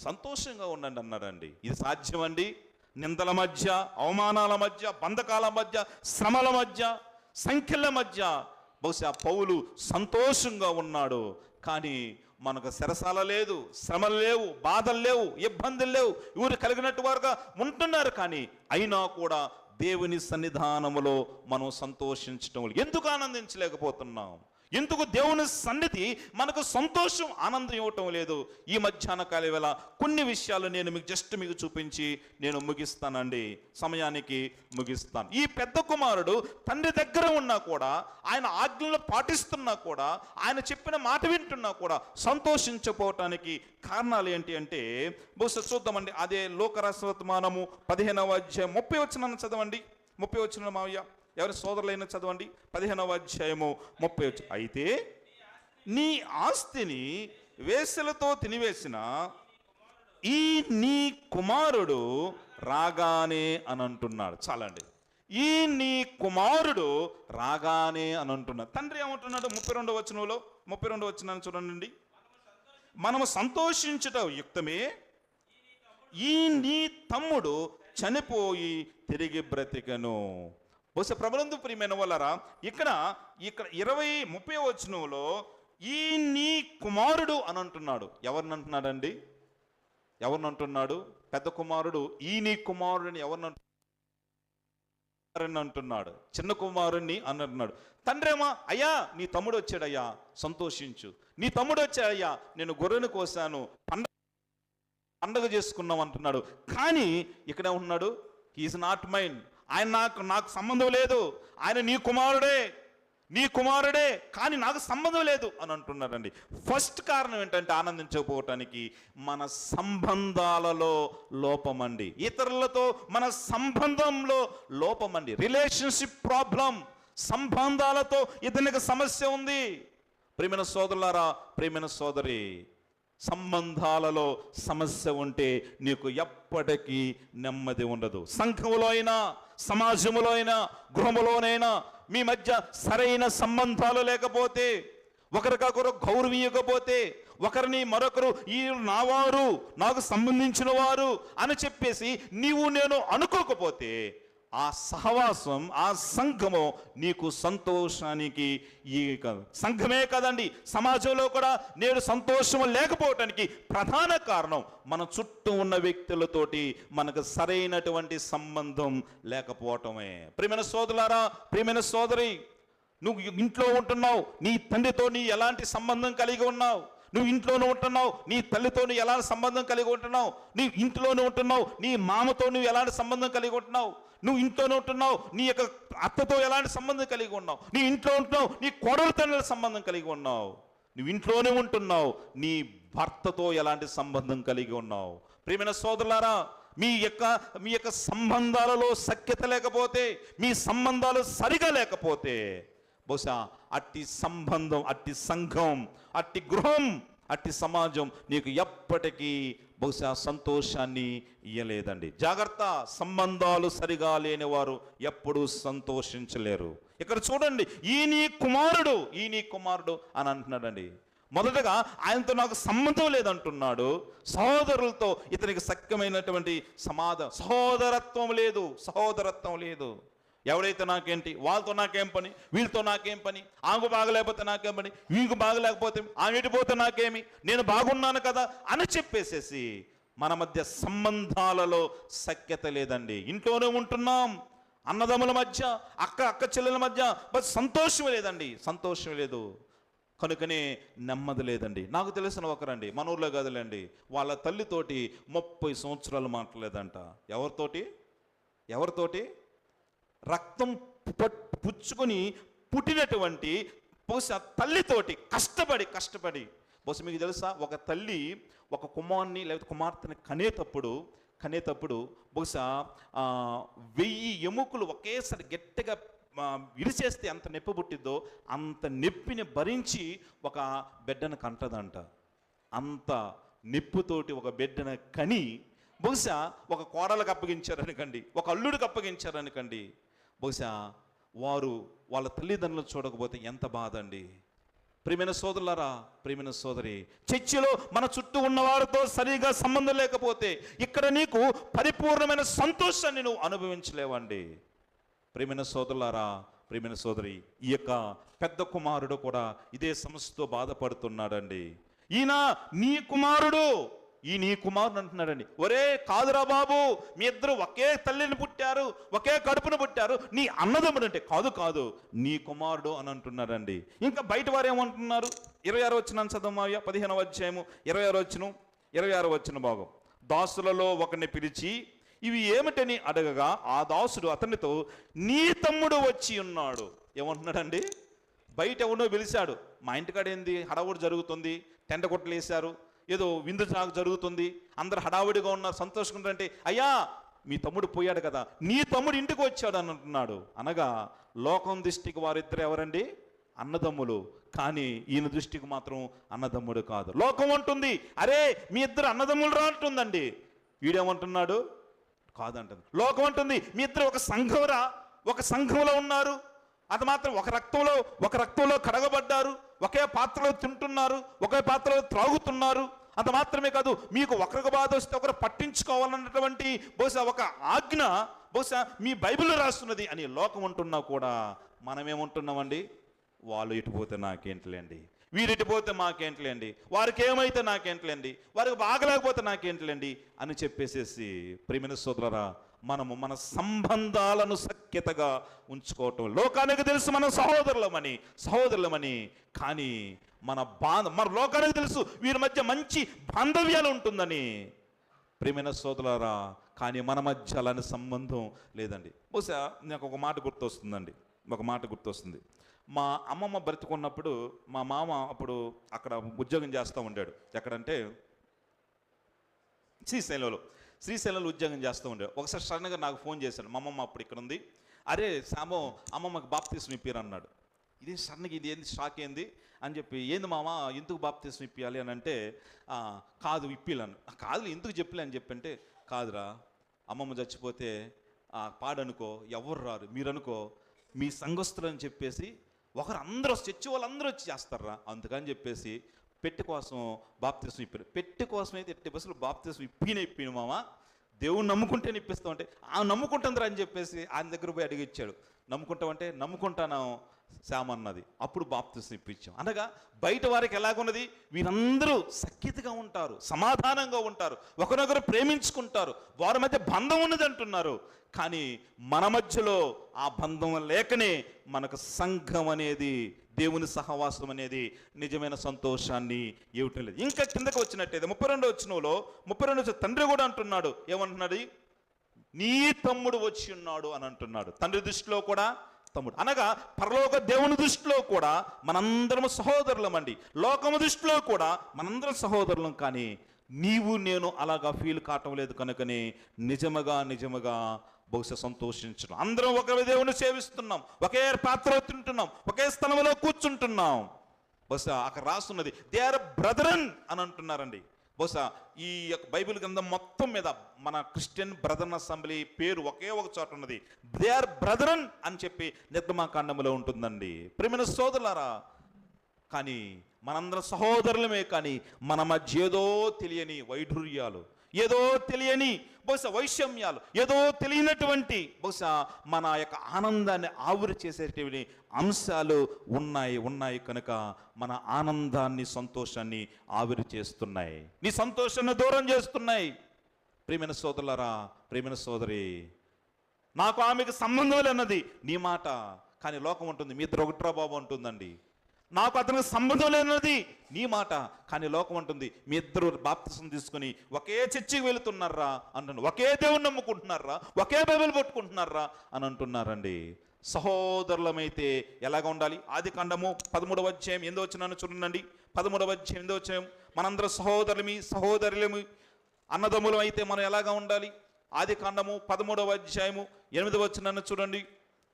సంతోషంగా ఉండండి అన్నాడండి. ఇది సాధ్యమండి? నిందల మధ్య, అవమానాల మధ్య, బంధకాల మధ్య, శ్రమల మధ్య, సంఖ్యల మధ్య బహుశా పౌలు సంతోషంగా ఉన్నాడు. కానీ మనకు సరసాల లేదు, శ్రమలు లేవు, బాధలు లేవు, ఇబ్బందులు లేవు, ఊరు కలిగినట్టు వారుగా ఉంటున్నారు. కానీ అయినా కూడా దేవుని సన్నిధానములో మనం సంతోషించటం, ఎందుకు ఆనందించలేకపోతున్నాం? ఎందుకు దేవుని సన్నిధి మనకు సంతోషం, ఆనందం ఇవ్వటం లేదు? ఈ మధ్యాహ్న కాల వేళ కొన్ని విషయాలు నేను మీకు చూపించి నేను ముగిస్తానండి, సమయానికి ముగిస్తాను. ఈ పెద్ద కుమారుడు తండ్రి దగ్గర ఉన్నా కూడా, ఆయన ఆజ్ఞలు పాటిస్తున్నా కూడా, ఆయన చెప్పిన మాట వింటున్నా కూడా సంతోషించకపోవటానికి కారణాలు ఏంటి అంటే బహుశా చూద్దామండి. అదే లోకరాశవర్తమానము 15వ అధ్యాయం 30 వచనాన్ని చదవండి. 30 వచనం మావయ్య, ఎవరి సోదరులైనా చదవండి. 15వ అధ్యాయము 30. అయితే నీ ఆస్తిని వేశ్యలతో తినివేసిన ఈ నీ కుమారుడు రాగానే అని అంటున్నాడు. చాలండి, ఈ నీ కుమారుడు రాగానే అని అంటున్నాడు. తండ్రి ఏమంటున్నాడు? 32వ వచనంలో, 32వ వచనాన్ని చూడండి. మనము సంతోషించుట యుక్తమే, ఈ నీ తమ్ముడు చనిపోయి తిరిగి బ్రతికను. బహుశా ప్రభునందు ప్రియమైన వాళ్ళరా, ఇక్కడ 30వ వచనంలో ఈ నీ కుమారుడు అని అంటున్నాడు. ఎవరిని అంటున్నాడండి? ఎవరిని అంటున్నాడు? పెద్ద కుమారుడు ఈ నీ కుమారుడిని ఎవరిని అంటున్నాడు? చిన్న కుమారుడిని అని అంటున్నాడు. తండ్రేమా, అయ్యా నీ తమ్ముడు వచ్చాడయ్యా సంతోషించు, నీ తమ్ముడు వచ్చాడయ్యా నేను గొర్రెను కోసాను పండగ చేసుకున్నాం అంటున్నాడు. కానీ ఇక్కడ ఉన్నాడు, హీఈస్ నాట్ మైన్, ఆయన నాకు సంబంధం లేదు, ఆయన నీ కుమారుడే కానీ నాకు సంబంధం లేదు అని అంటున్నారండి. ఫస్ట్ కారణం ఏంటంటే ఆనందించకపోవటానికి మన సంబంధాలలో లోపమండి, ఇతరులతో మన సంబంధంలో లోపమండి. రిలేషన్షిప్ ప్రాబ్లం, సంబంధాలతో ఇతనికి సమస్య ఉంది. ప్రియమైన సోదరులారా, ప్రియమైన సోదరి, సంబంధాలలో సమస్య ఉంటే నీకు ఎప్పటికీ నెమ్మది ఉండదు. సంఘములో అయినా, సమాజంలో అయినా, గృహములోనైనా మీ మధ్య సరైన సంబంధాలు లేకపోతే, ఒకరికొకరు గౌరవించకపోతే, ఒకరిని మరొకరు ఈ నావారు, నాకు సంబంధించిన వారు అని చెప్పేసి నీవు నేను అనుకోకపోతే, ఆ సహవాసం, ఆ సంఘము నీకు సంతోషానికి సంఘమే కదండి, సమాజంలో కూడా నేడు సంతోషం లేకపోవటానికి ప్రధాన కారణం మన చుట్టూ ఉన్న వ్యక్తులతోటి మనకు సరైనటువంటి సంబంధం లేకపోవటమే. ప్రియమైన సోదరులారా, ప్రియమైన సోదరి, నువ్వు ఇంట్లో ఉంటున్నావు, నీ తండ్రితో నీ ఎలాంటి సంబంధం కలిగి ఉన్నావు? నువ్వు ఇంట్లోనే ఉంటున్నావు, నీ తల్లితో నువ్వు ఎలాంటి సంబంధం కలిగి ఉంటున్నావు? నీ ఇంట్లోనే ఉంటున్నావు, నీ మామతో నువ్వు ఎలాంటి సంబంధం కలిగి ఉంటున్నావు? నువ్వు ఇంట్లోనే ఉంటున్నావు, నీ యొక్క అత్తతో ఎలాంటి సంబంధం కలిగి ఉన్నావు? నీ ఇంట్లో ఉంటున్నావు, నీ కోడల తండ్రుల సంబంధం కలిగి ఉన్నావు. నువ్వు ఇంట్లోనే ఉంటున్నావు, నీ భర్తతో ఎలాంటి సంబంధం కలిగి ఉన్నావు? ప్రియమైన సోదరులారా, మీ యొక్క సంబంధాలలో సఖ్యత లేకపోతే, మీ సంబంధాలు సరిగా లేకపోతే, బహుశా అట్టి సంబంధం, అట్టి సంఘం, అట్టి గృహం, అట్టి సమాజం నీకు ఎప్పటికీ బహుశా సంతోషాన్ని ఇయ్యలేదండి. జాగ్రత్త, సంబంధాలు సరిగా లేని వారు ఎప్పుడూ సంతోషించలేరు. ఇక్కడ చూడండి, ఈ నీ కుమారుడు అని అంటున్నాడండి. మొదటగా ఆయనతో నాకు సంబంధం లేదంటున్నాడు. సహోదరులతో ఇతనికి సఖ్యమైనటువంటి సహోదరత్వం లేదు. ఎవరైతే నాకేంటి, వాళ్ళతో నాకేం పని, వీళ్ళతో నాకేం పని, ఆమెకు బాగలేకపోతే నాకేం పని, వీకు బాగలేకపోతే ఆమె ఎటుపోతే నాకేమి, నేను బాగున్నాను కదా అని చెప్పేసేసి మన మధ్య సంబంధాలలో సఖ్యత లేదండి. ఇంట్లోనే ఉంటున్నాం, అన్నదమ్ముల మధ్య, అక్క చెల్లెల మధ్య సంతోషం లేదు. కనుకనే నెమ్మది లేదండి. నాకు తెలిసిన ఒకరండి, మన ఊర్లో కదలండి, వాళ్ళ తల్లితోటి 30 సంవత్సరాలు మాట్లాడలేదంట. ఎవరితోటి? రక్తం పుచ్చుకొని పుట్టినటువంటి బహుశా తల్లితోటి కష్టపడి బహుశా మీకు తెలుసా, ఒక తల్లి ఒక కుమారుని లేకపోతే కుమార్తెని కనేటప్పుడు బహుశా 1000 ఎముకలు ఒకేసారి గట్టిగా విరిచేస్తే ఎంత నొప్పి పుట్టిద్దో అంత నొప్పిని భరించి ఒక బిడ్డను కంటదంట. అంత నొప్పితోటి ఒక బిడ్డను కని బహుశా ఒక కోడలకు అప్పగించారనుకండి, ఒక అల్లుడికి అప్పగించారనుకండి, బహుశా వారు వాళ్ళ తల్లిదండ్రులు చూడకపోతే ఎంత బాధ అండి. ప్రియమైన సోదరులారా, ప్రియమైన సోదరి, చర్చిలో మన చుట్టూ ఉన్నవారితో సరిగా సంబంధం లేకపోతే ఇక్కడ నీకు పరిపూర్ణమైన సంతోషాన్ని నువ్వు అనుభవించలేవండి. ప్రియమైన సోదరులారా, ప్రియమైన సోదరి, ఈ యొక్క పెద్ద కుమారుడు కూడా ఇదే సమస్యతో బాధపడుతున్నాడండి. ఈయన నీ కుమారుడు అంటున్నాడండి. ఒరే కాదురా బాబు, మీ ఇద్దరు ఒకే తల్లిని పుట్టారు, ఒకే కడుపును పుట్టారు, నీ అన్నదమ్ముడు అంటే కాదు నీ కుమారుడు అని అంటున్నారండి. ఇంకా బయట వారు ఏమంటున్నారు? 26వ వచనం చదవమాయ, 15వ అధ్యాయము 26వ వచనం భాగం. దాసులలో ఒకరిని పిలిచి ఇవి ఏమిటని అడగగా ఆ దాసుడు అతనితో నీ తమ్ముడు వచ్చి ఉన్నాడు. ఏమంటున్నాడండి? బయట ఎవరినో పిలిచాడు. మా ఇంటికాడ ఏంది హడావుడి జరుగుతుంది, టెంట కొట్టలు వేశారు, ఏదో విందు సాగు జరుగుతుంది, అందరు హడావుడిగా ఉన్నారు, సంతోషంగా అంటే, అయ్యా మీ తమ్ముడు పోయాడు కదా, నీ తమ్ముడు ఇంటికి వచ్చాడు అని అంటున్నాడు. అనగా లోకం దృష్టికి వారిద్దరు ఎవరండి? అన్నదమ్ములు. కానీ ఈయన దృష్టికి మాత్రం అన్నదమ్ముడు కాదు. లోకం అంటుంది, అరే మీ ఇద్దరు అన్నదమ్ములు రా అంటుందండి. వీడేమంటున్నాడు? కాదంటుంది. లోకం అంటుంది, మీ ఇద్దరు ఒక సంఘంలో ఉన్నారు, అది మాత్రం ఒక రక్తంలో కడగబడ్డారు, ఒకే పాత్రలో తింటున్నారు, ఒకే పాత్రలో త్రాగుతున్నారు. అంత మాత్రమే కాదు, మీకు ఒకరికి బాధ వస్తే ఒకరు పట్టించుకోవాలన్నటువంటి బహుశా ఒక ఆజ్ఞ బహుశా మీ బైబిల్లో రాస్తున్నది అని లోకం ఉంటున్నా కూడా మనమేముంటున్నామండి? వాళ్ళు ఇటుపోతే నాకేంటిలేండి, వీరిటిపోతే మాకేంటిలేండి, వారికి ఏమైతే నాకేంటిలేండి, వారికి బాగలేకపోతే నాకేంటిలేండి అని చెప్పేసేసి, ప్రియమైన సోదరులారా, మనము మన సంబంధాలను సఖ్యతగా ఉంచుకోవటం. లోకానికి తెలుసు మనం సహోదరులమని, కానీ మన లోకానికి తెలుసు వీరి మధ్య మంచి బాంధవ్యాలు ఉంటుందని. ప్రియమైన సోదరులారా, కానీ మన మధ్య అలాంటి సంబంధం లేదండి. బహుశా నాకు ఒక మాట గుర్తొస్తుంది. మా అమ్మమ్మ బ్రతుకున్నప్పుడు మా మామ అప్పుడు అక్కడ ఉద్యోగం చేస్తూ ఉండాడు. ఎక్కడంటే శ్రీశైలంలో ఉద్యోగం చేస్తూ ఉండే. ఒకసారి సడన్గా నాకు ఫోన్ చేశాడు. మా అమ్మమ్మ అప్పుడు ఇక్కడ ఉంది, అరే సామో అమ్మమ్మకి బాప్తిస్మం ఇప్పిరు అన్నాడు. ఇది సన్నగా ఇది ఏంది షాక్ ఏంది అని చెప్పి, ఏంది మామ ఎందుకు బాప్తిస్మం ఇప్పియాలి అని అంటే, కాదు ఇప్పిలాను. కాదు ఎందుకు చెప్పలే అని చెప్పంటే, కాదురా అమ్మమ్మ చచ్చిపోతే పాడనుకో ఎవరు రారు, మీరు అనుకో మీ సంఘస్థులు అని చెప్పేసి ఒకరు అందరూ చర్చి వాళ్ళందరూ వచ్చి చేస్తారా, అందుకని చెప్పేసి పెట్టె కోసం బాప్తిస్మం ఇప్పారు. పెట్టె కోసం అయితే ఎట్టి బస్సులు బాప్తిస్మం ఇప్పిన మామ, దేవుని నమ్ముకుంటేనే ఇప్పిస్తామంటే నమ్ముకుంటుందిరా అని చెప్పేసి ఆయన దగ్గర పోయి అడిగిచ్చాడు. నమ్ముకుంటామంటే నమ్ముకుంటాను శ్యామ అన్నది. అప్పుడు బాప్తిస్మం ఇప్పించాం. అనగా బయట వారికి ఎలాగున్నది, వీరందరూ సఖ్యతగా ఉంటారు, సమాధానంగా ఉంటారు, ఒకరొకరు ప్రేమించుకుంటారు, వారి మధ్య బంధం ఉన్నది అంటున్నారు. కానీ మన మధ్యలో ఆ బంధం లేకనే మనకు సంఘం అనేది, దేవుని సహవాసం అనేది నిజమైన సంతోషాన్ని ఇవ్వటం లేదు. ఇంకా కిందకు వచ్చినట్టయితే 32వ వచనంలో 32 తండ్రి కూడా అంటున్నాడు, ఏమంటున్నాడు, నీ తమ్ముడు వచ్చి ఉన్నాడు అని అంటున్నాడు. తండ్రి దృష్టిలో కూడా తమ్ముడు అనగా పరలోక దేవుని దృష్టిలో కూడా మనందరం సహోదరులం అండి. లోకము దృష్టిలో కూడా మనందరం సహోదరులం. కానీ నీవు నేను అలాగా ఫీల్ కావటం లేదు కనుకనే నిజముగా బహుశా సంతోషించడం. అందరం ఒక దేవుని సేవిస్తున్నాం, ఒకే పాత్ర తింటున్నాం, ఒకే స్థలంలో కూర్చుంటున్నాం. బహుశా అక్కడ రాస్తున్నది దే ఆర్ బ్రదరన్ అని అంటున్నారండి. బహుశా ఈ బైబిల్ గ్రంథం మొత్తం మీద మన క్రిస్టియన్ బ్రదర్న్ అసెంబ్లీ పేరు ఒకే ఒక చోట ఉన్నది, దే ఆర్ బ్రదరన్ అని చెప్పి నిర్గమాకాండములో ఉంటుందండి. ప్రియమైన సోదరులారా, కానీ మనందరం సహోదరులమే, కానీ మన మధ్య ఏదో తెలియని వైఢూర్యాలు, ఏదో తెలియని బహుశా వైషమ్యాలు, ఏదో తెలియనటువంటి బహుశా మన యొక్క ఆనందాన్ని ఆవిరి చేసేటివి అంశాలు ఉన్నాయి కనుక మన ఆనందాన్ని, సంతోషాన్ని ఆవిరి చేస్తున్నాయి, నీ సంతోషాన్ని దూరం చేస్తున్నాయి. ప్రియమైన సోదరులారా, ప్రియమైన సోదరి, నాకు ఆమెకు సంబంధం లేనది నీ మాట, కానీ లోకం ఉంటుంది మీ ఇద్దరు ఒకట్రా బాబు అంటుందండి. నాకు అతనికి సంబంధం లేనది నీ మాట, కానీ లోకం ఉంటుంది మీ ఇద్దరు బాప్తిసం తీసుకుని ఒకే చర్చికి వెళుతున్నారా అంటున్నారు, ఒకే దేవుని నమ్ముకుంటున్నారా, ఒకే బైబిల్ పట్టుకుంటున్నారా అని అంటున్నారండి. సహోదరులమైతే ఎలాగ ఉండాలి? ఆదికాండము 13వ అధ్యాయం 8వ వచనాన్ని చూడండి. 13వ అధ్యాయం 8వ వచనం, మనందరం సహోదరులమి అన్నదమ్ములం అయితే మనం ఎలాగా ఉండాలి? ఆదికాండము 13వ అధ్యాయము 8వ వచనాన్ని చూడండి.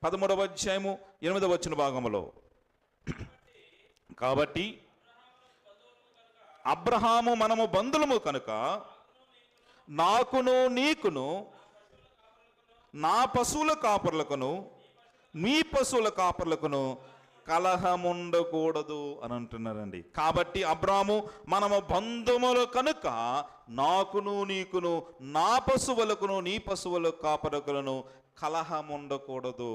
13వ అధ్యాయము 8వ వచన భాగంలో, కాబట్టి అబ్రహాము మనము బంధువులము కనుక నాకును నీకును నా పశువుల కాపర్లకును మీ పశువుల కాపర్లకును కలహముండకూడదు అని అంటున్నారండి. కాబట్టి అబ్రాము మనము బంధువులు కనుక నాకును నీకును నా పశువులకును నీ పశువుల కాపర్లకును కలహముండకూడదు.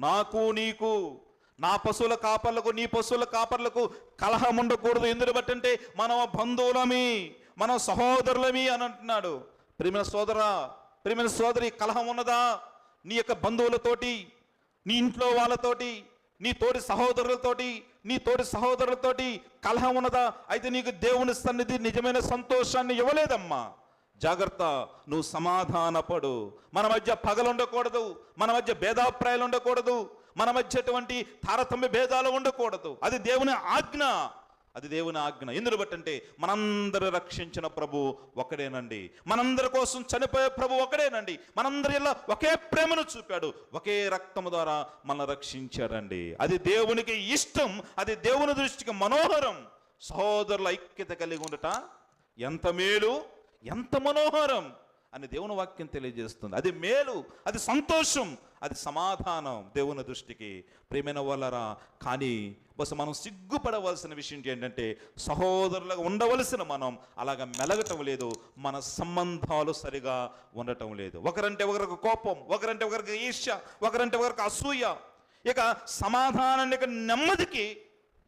నాకు నీకు, నా పశువుల కాపర్లకు నీ పశువుల కాపర్లకు కలహం ఉండకూడదు. ఎందుకు బట్టి అంటే మనం బంధువులమి, మనం సహోదరులమి అని అంటున్నాడు. ప్రియమైన సోదరా, ప్రియమైన సోదరి, కలహం ఉన్నదా నీ యొక్క బంధువులతోటి, నీ ఇంట్లో వాళ్ళతోటి, నీ తోటి సహోదరులతోటి కలహం ఉన్నదా? అయితే నీకు దేవుని సన్నిధి నిజమైన సంతోషాన్ని ఇవ్వలేదమ్మా. జాగ్రత్త, నువ్వు సమాధానపడు. మన మధ్య పగలు ఉండకూడదు, మన మధ్య భేదాభిప్రాయాలు ఉండకూడదు, మన మధ్య ఎటువంటి తారతమ్య భేదాలు ఉండకూడదు. అది దేవుని ఆజ్ఞ, అది దేవుని ఆజ్ఞ. ఎందుకు బట్టి అంటే మనందరూ రక్షించిన ప్రభు ఒకడేనండి, మనందరి కోసం చనిపోయే ప్రభు ఒకడేనండి, మనందరి ఇలా ఒకే ప్రేమను చూపాడు, ఒకే రక్తము ద్వారా మనం రక్షించాడండి. అది దేవునికి ఇష్టం, అది దేవుని దృష్టికి మనోహరం. సహోదరుల ఐక్యత కలిగి ఉండట ఎంత మేలు, ఎంత మనోహరం అని దేవుని వాక్యం తెలియజేస్తుంది. అది మేలు, అది సంతోషం, అది సమాధానం దేవుని దృష్టికి. ప్రియమైన వాళ్ళరా, కానీ బస్ మనం సిగ్గుపడవలసిన విషయం ఏంటంటే సహోదరులుగా ఉండవలసిన మనం అలాగ మెలగటం లేదు, మన సంబంధాలు సరిగా ఉండటం లేదు. ఒకరంటే ఒకరికి కోపం, ఒకరంటే ఒకరికి ఈర్ష్య, ఒకరంటే ఒకరికి అసూయ. ఇక సమాధానానికి, నెమ్మదికి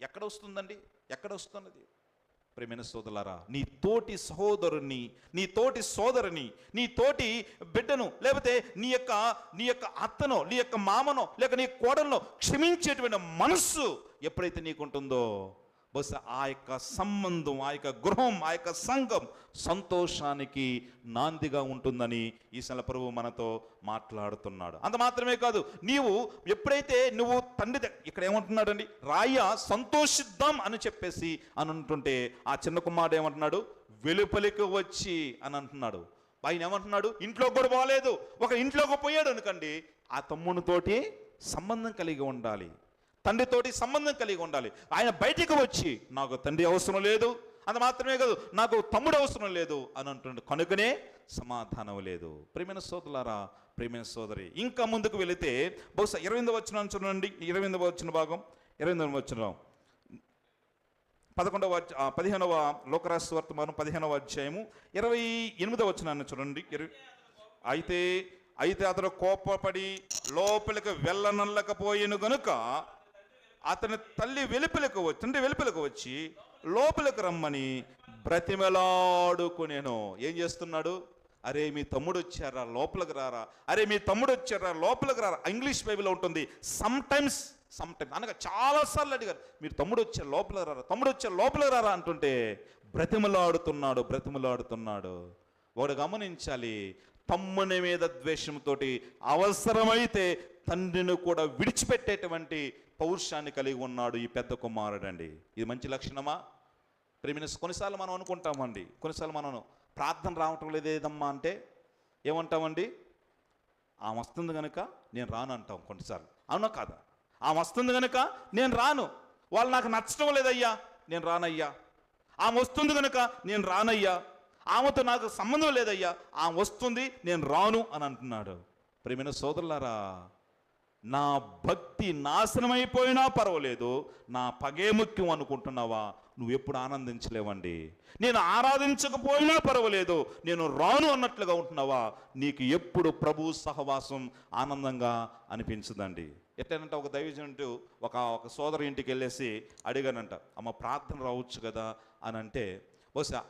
ఎక్కడ వస్తుందండి? ఎక్కడ వస్తున్నది? ప్రియమైన సోదరులారా, నీ తోటి సహోదరుని, నీ తోటి సోదరుని, నీ తోటి బిడ్డను, లేకపోతే నీ యొక్క అత్తనో, నీ యొక్క మామనో, లేక నీ కోడలను క్షమించేటువంటి మనస్సు ఎప్పుడైతే నీకుంటుందో బహుశా ఆ యొక్క సంబంధం, ఆ యొక్క గృహం, ఆ యొక్క సంఘం సంతోషానికి నాందిగా ఉంటుందని ఈశ్వర ప్రభువు మనతో మాట్లాడుతున్నాడు. అంత మాత్రమే కాదు, నీవు ఎప్పుడైతే నువ్వు తండ్రి ఇక్కడ ఏమంటున్నాడండి, రాయ సంతోషిద్దాం అని చెప్పేసి అని అంటుంటే ఆ చిన్న కుమారుడు ఏమంటున్నాడు, వెలుపలికి వచ్చి అని అంటున్నాడు. ఆయన ఏమంటున్నాడు, ఇంట్లో కూడా బాగాలేదు, ఒక ఇంట్లోకి పోయాడు అనుకోండి, ఆ తమ్మునితోటి సంబంధం కలిగి ఉండాలి. తండ్రితోటి సంబంధం కలిగి ఉండాలి. ఆయన బయటికి వచ్చి నాకు తండ్రి అవసరం లేదు, అది మాత్రమే కాదు నాకు తమ్ముడు అవసరం లేదు అని అంటుండే, కనుకనే సమాధానం లేదు. ప్రియమైన సోదరులారా, ప్రియమైన సోదరి, ఇంకా ముందుకు వెళితే బహుశా 28వ వచనం చూడండి. 28వ వచన భాగం, 28వ వచనం 15వ లోకరాశి వర్తమానం 15వ అధ్యాయము 28వ వచనాన్ని చూడండి. అయితే అతడు కోపపడి లోపలికి వెళ్ళనల్లకపోయిన గనుక అతని తండ్రి వెలుపలకు వచ్చి లోపలికి రమ్మని బ్రతిమలాడుకునేను. ఏం చేస్తున్నాడు? అరే మీ తమ్ముడు వచ్చారా, లోపలికి రారా, అరే మీ తమ్ముడు వచ్చారా, లోపలికి రారా. ఇంగ్లీష్ బైబిల్లో ఉంటుంది సమ్ టైమ్స్ అనగా చాలాసార్లు అడిగారు, మీరు తమ్ముడు వచ్చారు లోపలికి రారా, తమ్ముడు వచ్చారు లోపలికి రారా అంటుంటే బ్రతిమలాడుతున్నాడు. వాడు గమనించాలి, తమ్ముని మీద ద్వేషంతో అవసరమైతే తండ్రిని కూడా విడిచిపెట్టేటువంటి పౌరుషాన్ని కలిగి ఉన్నాడు ఈ పెద్ద కుమారుడండి. ఇది మంచి లక్షణమా? ప్రేమిన కొన్నిసార్లు మనం అనుకుంటామండి, కొన్నిసార్లు మనం ప్రార్థన రావటం లేదు ఏదమ్మా అంటే ఏమంటామండి? ఆమె వస్తుంది కనుక నేను రాను అంటాం కొన్నిసార్లు. అవునా కాదా? ఆమె వస్తుంది కనుక నేను రాను, వాళ్ళు నాకు నచ్చడం లేదయ్యా నేను రానయ్యా. ఆమె వస్తుంది కనుక నేను రానయ్యా, ఆమెతో నాకు సంబంధం లేదయ్యా, ఆమె వస్తుంది నేను రాను అని అంటున్నాడు. ప్రియమైన సోదరులారా, నా భక్తి నాశనమైపోయినా పర్వాలేదు, నా పగే ముఖ్యం అనుకుంటున్నావా? నువ్వు ఎప్పుడు ఆనందించలేవండి. నేను ఆరాధించకపోయినా పర్వాలేదు, నేను రాను అన్నట్లుగా ఉంటున్నావా? నీకు ఎప్పుడు ప్రభు సహవాసం ఆనందంగా అనిపించదండి. ఎట్లనంటే ఒక దైవజనుడు ఒక సోదరు ఇంటికి వెళ్ళేసి అడిగానంట, అమ్మ ప్రార్థన రావచ్చు కదా అని అంటే, బహుశా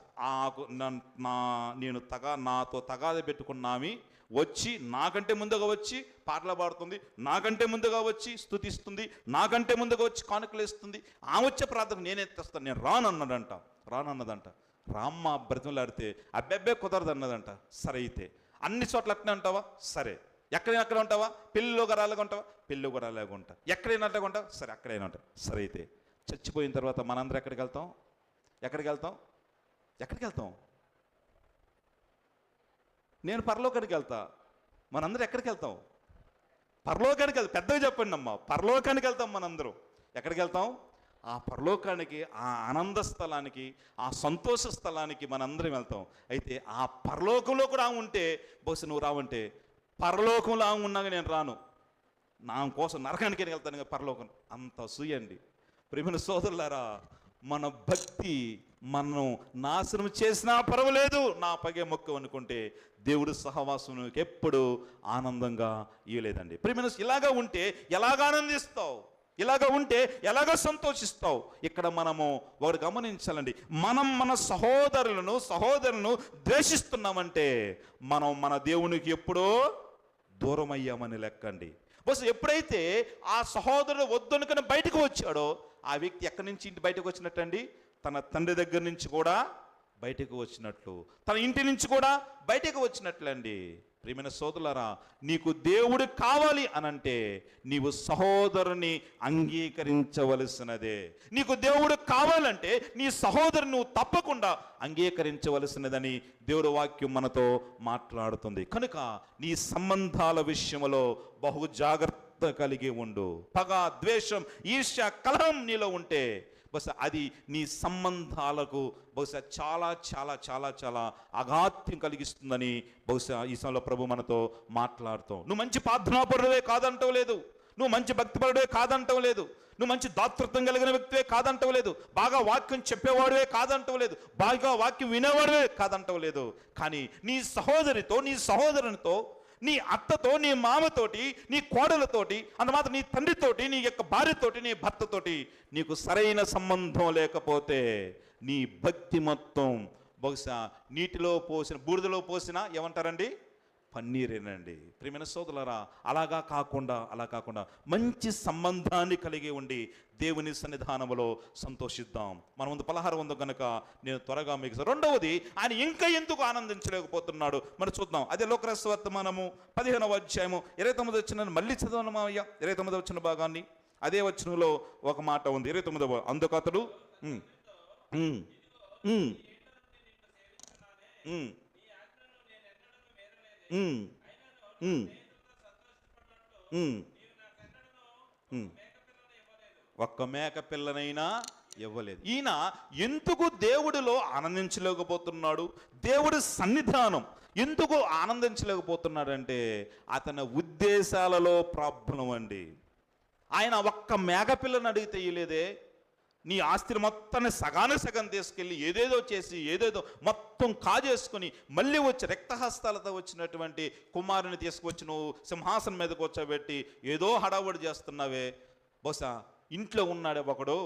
నేను నాతో తగాద పెట్టుకున్నామి వచ్చి నాకంటే ముందుగా వచ్చి పాటలు పాడుతుంది, నాకంటే ముందుగా వచ్చి స్తుతిస్తుంది, నాకంటే ముందుగా వచ్చి కానుకలు ఇస్తుంది, ఆమె వచ్చే ప్రార్థన నేనే తెస్తాను, నేను రానన్నదంట. రామ్మ బ్రతిమలాడితే అబ్బెబ్బే కుదరదు అన్నదంట. సరే అయితే అన్ని చోట్ల అట్నే ఉంటావా? సరే. ఎక్కడైనా అక్కడ ఉంటావా? పెళ్ళిలో గరాలుగా ఉంటావా? పెళ్ళిలో గరాలుగా ఉంటా. ఎక్కడైనా అట్లాగా ఉంటావా? సరే అక్కడైనా ఉంటా. సరే అయితే చచ్చిపోయిన తర్వాత మనందరం ఎక్కడికి వెళ్తాం? నేను పరలోకానికి వెళ్తా. మనందరం ఎక్కడికి వెళ్తాం? పరలోకానికి వెళ్తాం. పెద్దగా చెప్పండి అమ్మా, పరలోకానికి వెళ్తాం మనందరం. ఎక్కడికి వెళ్తాం? ఆ పరలోకానికి, ఆ ఆనంద స్థలానికి, ఆ సంతోష స్థలానికి మనందరం వెళ్తాం. అయితే ఆ పరలోకంలో కూడా ఉంటే, బహుశా నువ్వు రావంటే, పరలోకంలో ఉన్నాగా నేను రాను, నా కోసం నరకానికి వెళ్తాను. పరలోకం అంత అసూయండి. ప్రియమైన సోదరులారా, మన భక్తి మనం నాశనం చేసినా పర్వాలేదు, నా పగే మొక్క అనుకుంటే దేవుడు సహవాసం ఎప్పుడు ఆనందంగా ఇవ్వలేదండి. ప్రియమైన ఇలాగా ఉంటే ఎలాగ ఆనందిస్తావు? ఇలాగ ఉంటే ఎలాగ సంతోషిస్తావు? ఇక్కడ మనము ఒకటి గమనించాలండి, మనం మన సహోదరులను ద్వేషిస్తున్నామంటే మనం మన దేవునికి ఎప్పుడో దూరం అయ్యామని లెక్కండి. బస్ ఎప్పుడైతే ఆ సహోదరుడు వద్దనుకుని బయటకు వచ్చాడో, ఆ వ్యక్తి ఎక్కడి నుంచి ఇంటి బయటకు వచ్చినట్టండి? తన తండ్రి దగ్గర నుంచి కూడా బయటకు వచ్చినట్లు, తన ఇంటి నుంచి కూడా బయటకు వచ్చినట్లండి. ప్రియమైన సోదరులారా, నీకు దేవుడు కావాలి అనంటే నీవు సహోదరుని అంగీకరించవలసినదే. నీకు దేవుడు కావాలంటే నీ సహోదరుని నువ్వు తప్పకుండా అంగీకరించవలసినదని దేవుడు వాక్యం మనతో మాట్లాడుతుంది. కనుక నీ సంబంధాల విషయంలో బహు జాగ్రత్త కలిగి ఉండు. పగ, ద్వేషం, ఈర్ష్య, కలహం నీలో ఉంటే బహుశా అది నీ సంబంధాలకు బహుశా చాలా చాలా చాలా చాలా అఘాత్యం కలిగిస్తుందని బహుశా ఈ సమయంలో ప్రభు మనతో మాట్లాడుతాం. నువ్వు మంచి ప్రార్థనాపరుడే కాదంటం లేదు, నువ్వు మంచి భక్తిపరుడే కాదంటం లేదు, నువ్వు మంచి దాతృత్వం కలిగిన వ్యక్తివే కాదంటం లేదు, బాగా వాక్యం చెప్పేవాడువే కాదంటం లేదు, బాగా వాక్యం వినేవాడువే కాదంటం లేదు. కానీ నీ సహోదరునితో, నీ అత్తతో, నీ మామతోటి, నీ కోడలతోటి, మాత్రం నీ తండ్రితోటి, నీ యొక్క భార్యతోటి, నీ భర్తతోటి నీకు సరైన సంబంధం లేకపోతే నీ భక్తి మొత్తం బహుశా బూడిదలో పోసిన ఏమంటారండి? పన్నీరేనండి. ప్రియమైన సోదరులారా, అలా కాకుండా మంచి సంబంధాన్ని కలిగి ఉండి దేవుని సన్నిధానంలో సంతోషిద్దాం. మన ముందు పలహారం ఉంది కనుక నేను త్వరగా మీకు. రెండవది, ఆయన ఇంకా ఎందుకు ఆనందించలేకపోతున్నాడు మనం చూద్దాం. అదే లోకరాశి వర్తమానము 15వ అధ్యాయము 29వ వచనాన్ని మళ్ళీ చదవనమయ్యా. 29వ వచన భాగాన్ని, అదే వచనంలో ఒక మాట ఉంది. 29వ, అందుకతడు ఒక్క మేక పిల్లనైనా ఇవ్వలేదు. ఈయన ఎందుకు దేవుడిలో ఆనందించలేకపోతున్నాడు, దేవుడి సన్నిధానం ఎందుకు ఆనందించలేకపోతున్నాడంటే అతని ఉద్దేశాలలో ప్రాబ్లం అండి. ఆయన ఒక్క మేక పిల్లని అడిగితే ఇయ్యలేదే, నీ ఆస్తిని మొత్తాన్ని సగానికి సగం తీసుకెళ్ళి ఏదేదో చేసి ఏదేదో మొత్తం కాజేసుకుని మళ్ళీ వచ్చి రక్తహస్తాలతో వచ్చినటువంటి కుమారుని తీసుకొచ్చి నువ్వు సింహాసనం మీద కూర్చోబెట్టి ఏదో హడావుడి చేస్తున్నావే, బహుశా ఇంట్లో ఉన్నాడే ఒకడు,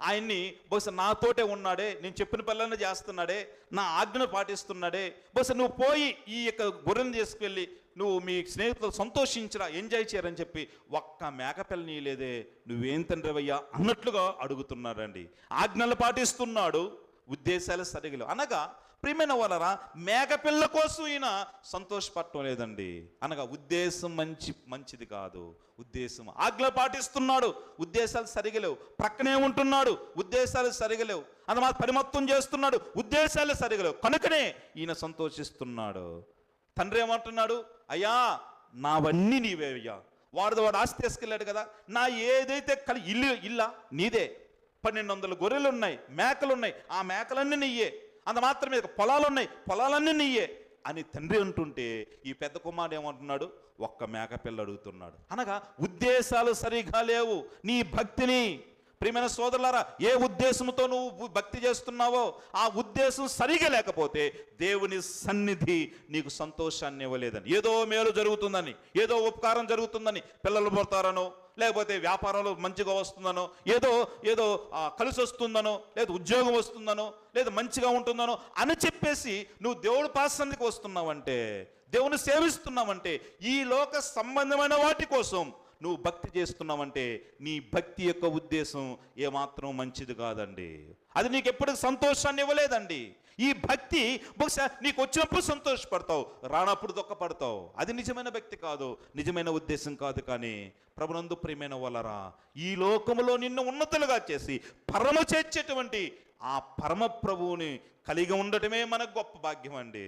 ఆయన్ని బహుశా నాతోటే ఉన్నాడే, నేను చెప్పిన పనులన్నీ చేస్తున్నాడే, నా ఆజ్ఞను పాటిస్తున్నాడే, బహుశా నువ్వు పోయి ఈ యొక్క గొర్రెను తీసుకెళ్ళి నువ్వు మీ స్నేహితులు సంతోషించరా, ఎంజాయ్ చేయరని చెప్పి ఒక్క మేకపిల్ల నీలేదే, నువ్వేం తండ్రివయ్యా అన్నట్లుగా అడుగుతున్నాడండి. ఆజ్ఞలు పాటిస్తున్నాడు, ఉద్దేశాలు సరిగలు. అనగా ప్రియమైన వాళ్ళరా, మేకపిల్ల కోసం ఈయన సంతోషపడటం లేదండి. అనగా ఉద్దేశం మంచిది కాదు. ఉద్దేశం ఆజ్ఞలు పాటిస్తున్నాడు, ఉద్దేశాలు సరిగలేవు. ప్రక్కనే ఉంటున్నాడు, ఉద్దేశాలు సరిగలేవు. అన్నమాట పని మొత్తం చేస్తున్నాడు, ఉద్దేశాలు సరిగలేవు. కనుకనే ఈయన సంతోషిస్తున్నాడు. తండ్రి ఏమంటున్నాడు, అయ్యా నావన్నీ నీవే అయ్యా. వాడు ఆస్తి తీసుకెళ్ళాడు కదా, నా ఏదైతే ఇల్లా నీదే, 1200 గొర్రెలు ఉన్నాయి, మేకలు ఉన్నాయి, ఆ మేకలన్నీ నీయే. అంత మాత్రమే పొలాలు ఉన్నాయి, పొలాలన్నీ నీయే అని తండ్రి అంటుంటే ఈ పెద్ద కుమారుడు ఏమంటున్నాడు, ఒక్క మేక పిల్ల అడుగుతున్నాడు. అనగా ఉద్దేశాలు సరిగా లేవు. నీ భక్తిని ప్రియమైన సోదరులారా, ఏ ఉద్దేశంతో నువ్వు భక్తి చేస్తున్నావో ఆ ఉద్దేశం సరిగా లేకపోతే దేవుని సన్నిధి నీకు సంతోషాన్ని ఇవ్వలేదని, ఏదో మేలు జరుగుతుందని, ఏదో ఉపకారం జరుగుతుందని, పిల్లలు పుడతారనో, లేకపోతే వ్యాపారంలో మంచిగా వస్తుందనో, ఏదో కలిసి వస్తుందనో, లేదా ఉద్యోగం వస్తుందనో, లేదా మంచిగా ఉంటుందనో అని చెప్పేసి నువ్వు దేవుడి పాసన్నిధికి వస్తున్నావంటే, దేవుని సేవిస్తున్నావంటే, ఈ లోక సంబంధమైన వాటి కోసం నువ్వు భక్తి చేస్తున్నావంటే నీ భక్తి యొక్క ఉద్దేశం ఏమాత్రం మంచిది కాదండి. అది నీకు ఎప్పటికీ సంతోషాన్ని ఇవ్వలేదండి. ఈ భక్తి బహుశా నీకు వచ్చినప్పుడు సంతోషపడతావు, రానప్పుడు దుఃఖపడతావు. అది నిజమైన భక్తి కాదు, నిజమైన ఉద్దేశం కాదు. కానీ ప్రభునందు ప్రియమైన వాళ్ళరా, ఈ లోకములో నిన్ను ఉన్నతులుగా చేసి పరమ చేర్చేటువంటి ఆ పరమ ప్రభువుని కలిగి ఉండటమే మనకు గొప్ప భాగ్యం అండి.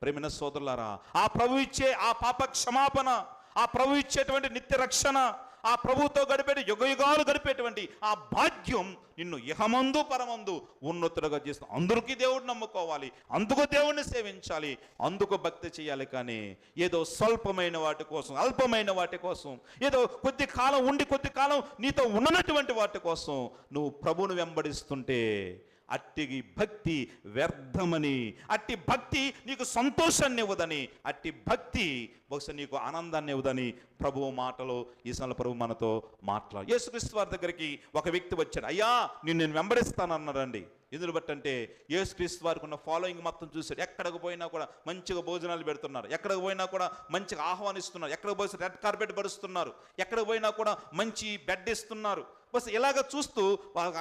ప్రియమైన సోదరులారా, ఆ ప్రభు ఇచ్చే ఆ పాప క్షమాపణ, ఆ ప్రభు ఇచ్చేటువంటి నిత్య రక్షణ, ఆ ప్రభుతో గడిపే యుగయుగాలు గడిపేటువంటి ఆ భాగ్యం నిన్ను ఇహమందు పరమందు ఉన్నతులుగా చేస్తుంది. అందరికీ దేవుడు నమ్ముకోవాలి, అందుకు దేవుడిని సేవించాలి, అందుకు భక్తి చేయాలి. కానీ ఏదో స్వల్పమైన వాటి కోసం, అల్పమైన వాటి కోసం, ఏదో కొద్ది కాలం ఉండి కొద్ది కాలం నీతో ఉన్నటువంటి వాటి కోసం నువ్వు ప్రభువును వెంబడిస్తుంటే అట్టి భక్తి వ్యర్థమని, అట్టి భక్తి నీకు సంతోషాన్ని ఇవ్వదని, అట్టి భక్తి బహుశా నీకు ఆనందాన్ని ఇవ్వదని ప్రభువు మాటలో ఈ సమయంలో ప్రభు మనతో మాట్లాడు. యేసుక్రీస్తు వారి దగ్గరికి ఒక వ్యక్తి వచ్చాడు. అయ్యా నేను వెంబడిస్తానన్నాడండి. ఎందుకు బట్టంటే యేసుక్రీస్తు వారికి ఉన్న ఫాలోయింగ్ మొత్తం చూశాడు. ఎక్కడికి పోయినా కూడా మంచిగా భోజనాలు పెడుతున్నారు, ఎక్కడికి పోయినా కూడా మంచిగా ఆహ్వానిస్తున్నారు, ఎక్కడికి పోయి రెడ్ కార్పెట్ పరుస్తున్నారు, ఎక్కడికి పోయినా కూడా మంచి బెడ్ ఇస్తున్నారు. బస్ ఇలాగ చూస్తూ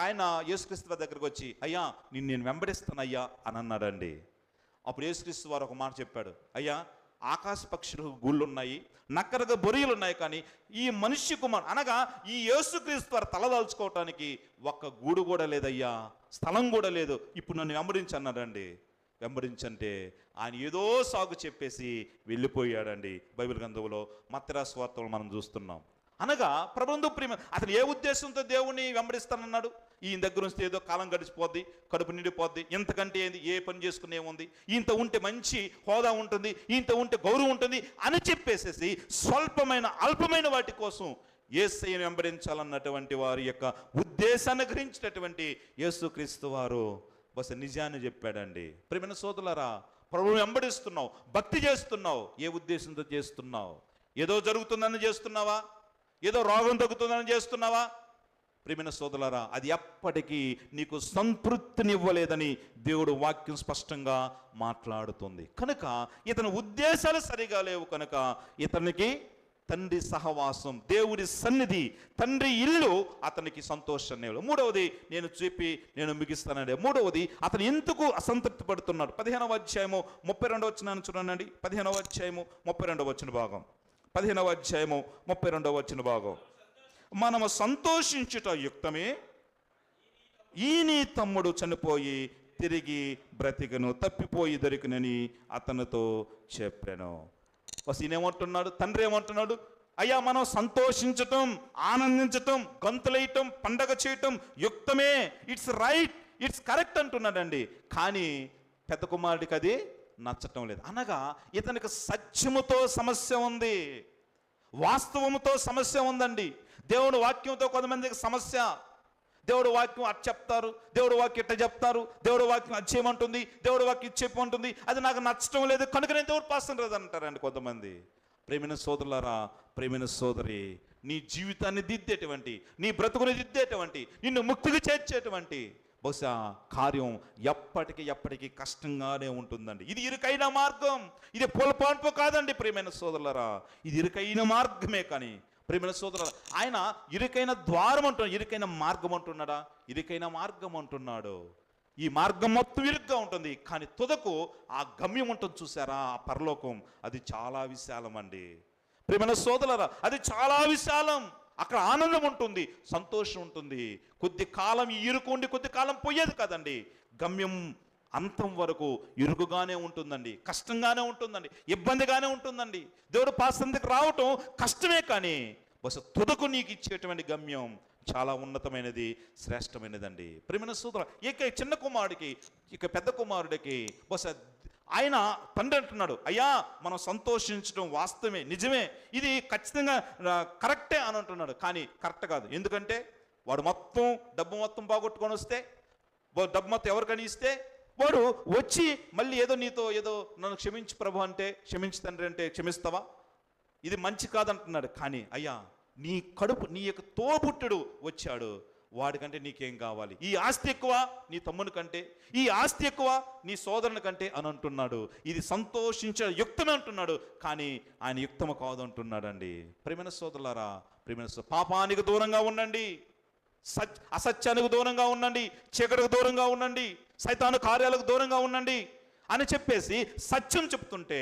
ఆయన యేసుక్రీస్తు వారి దగ్గరికి వచ్చి అయ్యా నేను వెంబడిస్తాను అయ్యా అని అన్నాడండి. అప్పుడు యేసుక్రీస్తు వారు ఒక మాట చెప్పాడు, అయ్యా ఆకాశ పక్షులు గూళ్ళు ఉన్నాయి, నక్కరగా బొరియలు ఉన్నాయి, కానీ ఈ మనుష్య కుమార్ అనగా ఈ యేసుక్రీస్తు వారు తలదాల్చుకోవటానికి ఒక్క గూడు కూడా లేదయ్యా, స్థలం కూడా లేదు, ఇప్పుడు నన్ను వెంబడించి అన్నాడండి. వెంబడించంటే ఆయన ఏదో సాగు చెప్పేసి వెళ్ళిపోయాడండి. బైబిల్ గ్రంథంలో మత్తయి రాసిన వార్తలు మనం చూస్తున్నాం. అనగా ప్రభునందు ప్రేమ, అతను ఏ ఉద్దేశంతో దేవుని వెంబడిస్తానన్నాడు? ఈయన దగ్గర నుంచి ఏదో కాలం గడిచిపోద్ది, కడుపు నిండిపోద్ది, ఇంతకంటే ఏంది, ఏ పని చేసుకునే ఉంది, ఈయనత ఉంటే మంచి హోదా ఉంటుంది, ఈయనత ఉంటే గౌరవం ఉంటుంది అని చెప్పేసేసి స్వల్పమైన అల్పమైన వాటి కోసం యేసయ్యను వెంబడించాలన్నటువంటి వారి యొక్క ఉద్దేశాన్ని గ్రహించినటువంటి యేసుక్రీస్తు వారు బస్ నిజాన్ని చెప్పాడండి. ప్రియమైన సోదరులారా, ప్రభువును వెంబడిస్తున్నావు, భక్తి చేస్తున్నావు, ఏ ఉద్దేశంతో చేస్తున్నావు? ఏదో జరుగుతుందని చేస్తున్నావా? ఏదో రోగం తగ్గుతుందని చేస్తున్నావా? ప్రియమైన సోదరులారా, అది ఎప్పటికీ నీకు సంతృప్తినివ్వలేదని దేవుడు వాక్యం స్పష్టంగా మాట్లాడుతుంది. కనుక ఇతని ఉద్దేశాలు సరిగా లేవు. కనుక ఇతనికి తండ్రి సహవాసం, దేవుడి సన్నిధి, తండ్రి ఇల్లు అతనికి సంతోషాన్ని ఇవ్వలేదు. మూడవది నేను ముగిస్తానండి. మూడవది అతను ఎందుకు అసంతృప్తి పడుతున్నాడు? 15వ అధ్యాయము 32వ వచనాన్ని చూడండి. 15వ అధ్యాయము 32వ వచన భాగం. 15వ అధ్యాయము 32వ వచన భాగం. మనము సంతోషించుట యుక్తమే, ఈ నీ తమ్ముడు చనిపోయి తిరిగి బ్రతికను, తప్పిపోయి దొరికినని అతనితో చెప్పాను. ఈయన ఏమంటున్నాడు? తండ్రి ఏమంటున్నాడు? అయ్యా మనం సంతోషించటం, ఆనందించటం, గంతులేయటం, పండగ చేయటం యుక్తమే, ఇట్స్ రైట్, ఇట్స్ కరెక్ట్ అంటున్నాడండి. కానీ పెద్ద కుమారుడికి అది నచ్చటం లేదు. అనగా ఇతనికి సత్యముతో సమస్య ఉంది, వాస్తవముతో సమస్య ఉందండి. దేవుడు వాక్యంతో కొంతమందికి సమస్య. దేవుడు వాక్యం అట్ చెప్తారు, దేవుడు వాక్యం ఇట్ట చెప్తారు, దేవుడు వాక్యం అది చేయమంటుంది, దేవుడు వాక్యం ఇది చెప్పమంటుంది, అది నాకు నచ్చటం లేదు కనుక నేను దేవుడు పాస్టర్ లేదు అంటారండి కొంతమంది. ప్రేమైన సోదరులారా, ప్రేమైన సోదరి, నీ జీవితాన్ని దిద్దేటువంటి, నీ బ్రతుకుని దిద్దేటువంటి, నిన్ను ముక్తికి చేర్చేటువంటి బహుశా కార్యం ఎప్పటికీ కష్టంగానే ఉంటుందండి. ఇది ఇరుకైన మార్గం, ఇది పొలపాన్పు కాదండి ప్రియమైన సోదరులారా, ఇది ఇరుకైన మార్గమే. కానీ ప్రియమైన సోదరులారా, ఆయన ఇరుకైన ద్వారం అంటున్నాడు, ఇరుకైన మార్గం అంటున్నాడా? ఇరుకైన మార్గం అంటున్నాడు. ఈ మార్గం మొత్తం ఇరుగ్గా ఉంటుంది, కానీ తుదకు ఆ గమ్యం ఉంటుంది చూసారా, ఆ పరలోకం, అది చాలా విశాలం అండి ప్రియమైన సోదరులారా, అది చాలా విశాలం. అక్కడ ఆనందం ఉంటుంది, సంతోషం ఉంటుంది. కొద్ది కాలం ఇరుకుండి కొద్ది కాలం పోయేది కదండి. గమ్యం అంతం వరకు ఇరుకుగానే ఉంటుందండి, కష్టంగానే ఉంటుందండి, ఇబ్బందిగానే ఉంటుందండి. దేవుడు పాసందుకు రావటం కష్టమే, కానీ బహుశా తుదకు నీకు ఇచ్చేటువంటి గమ్యం చాలా ఉన్నతమైనది, శ్రేష్టమైనదండి ప్రియమైన సోదరా. ఇక చిన్న కుమారుడికి, ఇక పెద్ద కుమారుడికి బహుశా ఆయన తండ్రి అంటున్నాడు, అయ్యా మనం సంతోషించడం వాస్తవమే, నిజమే, ఇది ఖచ్చితంగా కరెక్టే అని అంటున్నాడు. కానీ కరెక్ట్ కాదు. ఎందుకంటే వాడు డబ్బు మొత్తం బాగొట్టుకొని వస్తే, డబ్బు మొత్తం ఎవరికని ఇస్తే, వాడు వచ్చి మళ్ళీ నీతో నన్ను క్షమించు ప్రభు అంటే, క్షమించు తండ్రి అంటే క్షమిస్తావా? ఇది మంచి కాదంటున్నాడు. కానీ అయ్యా నీ యొక్క తోబుట్టుడు వచ్చాడు, వాడికంటే నీకేం కావాలి? ఈ ఆస్తి ఎక్కువ నీ తమ్ముని కంటే, ఈ ఆస్తి ఎక్కువ నీ సోదరుని కంటే అని అంటున్నాడు. ఇది సంతోషించే యుక్తమే అంటున్నాడు, కానీ ఆయన యుక్తము కాదు అంటున్నాడండి. ప్రియమైన సోదరులారా, ప్రియమైన పాపానికి దూరంగా ఉండండి, అసత్యానికి దూరంగా ఉండండి, చీకటికి దూరంగా ఉండండి, సైతాను కార్యాలకు దూరంగా ఉండండి అని చెప్పేసి సత్యం చెప్తుంటే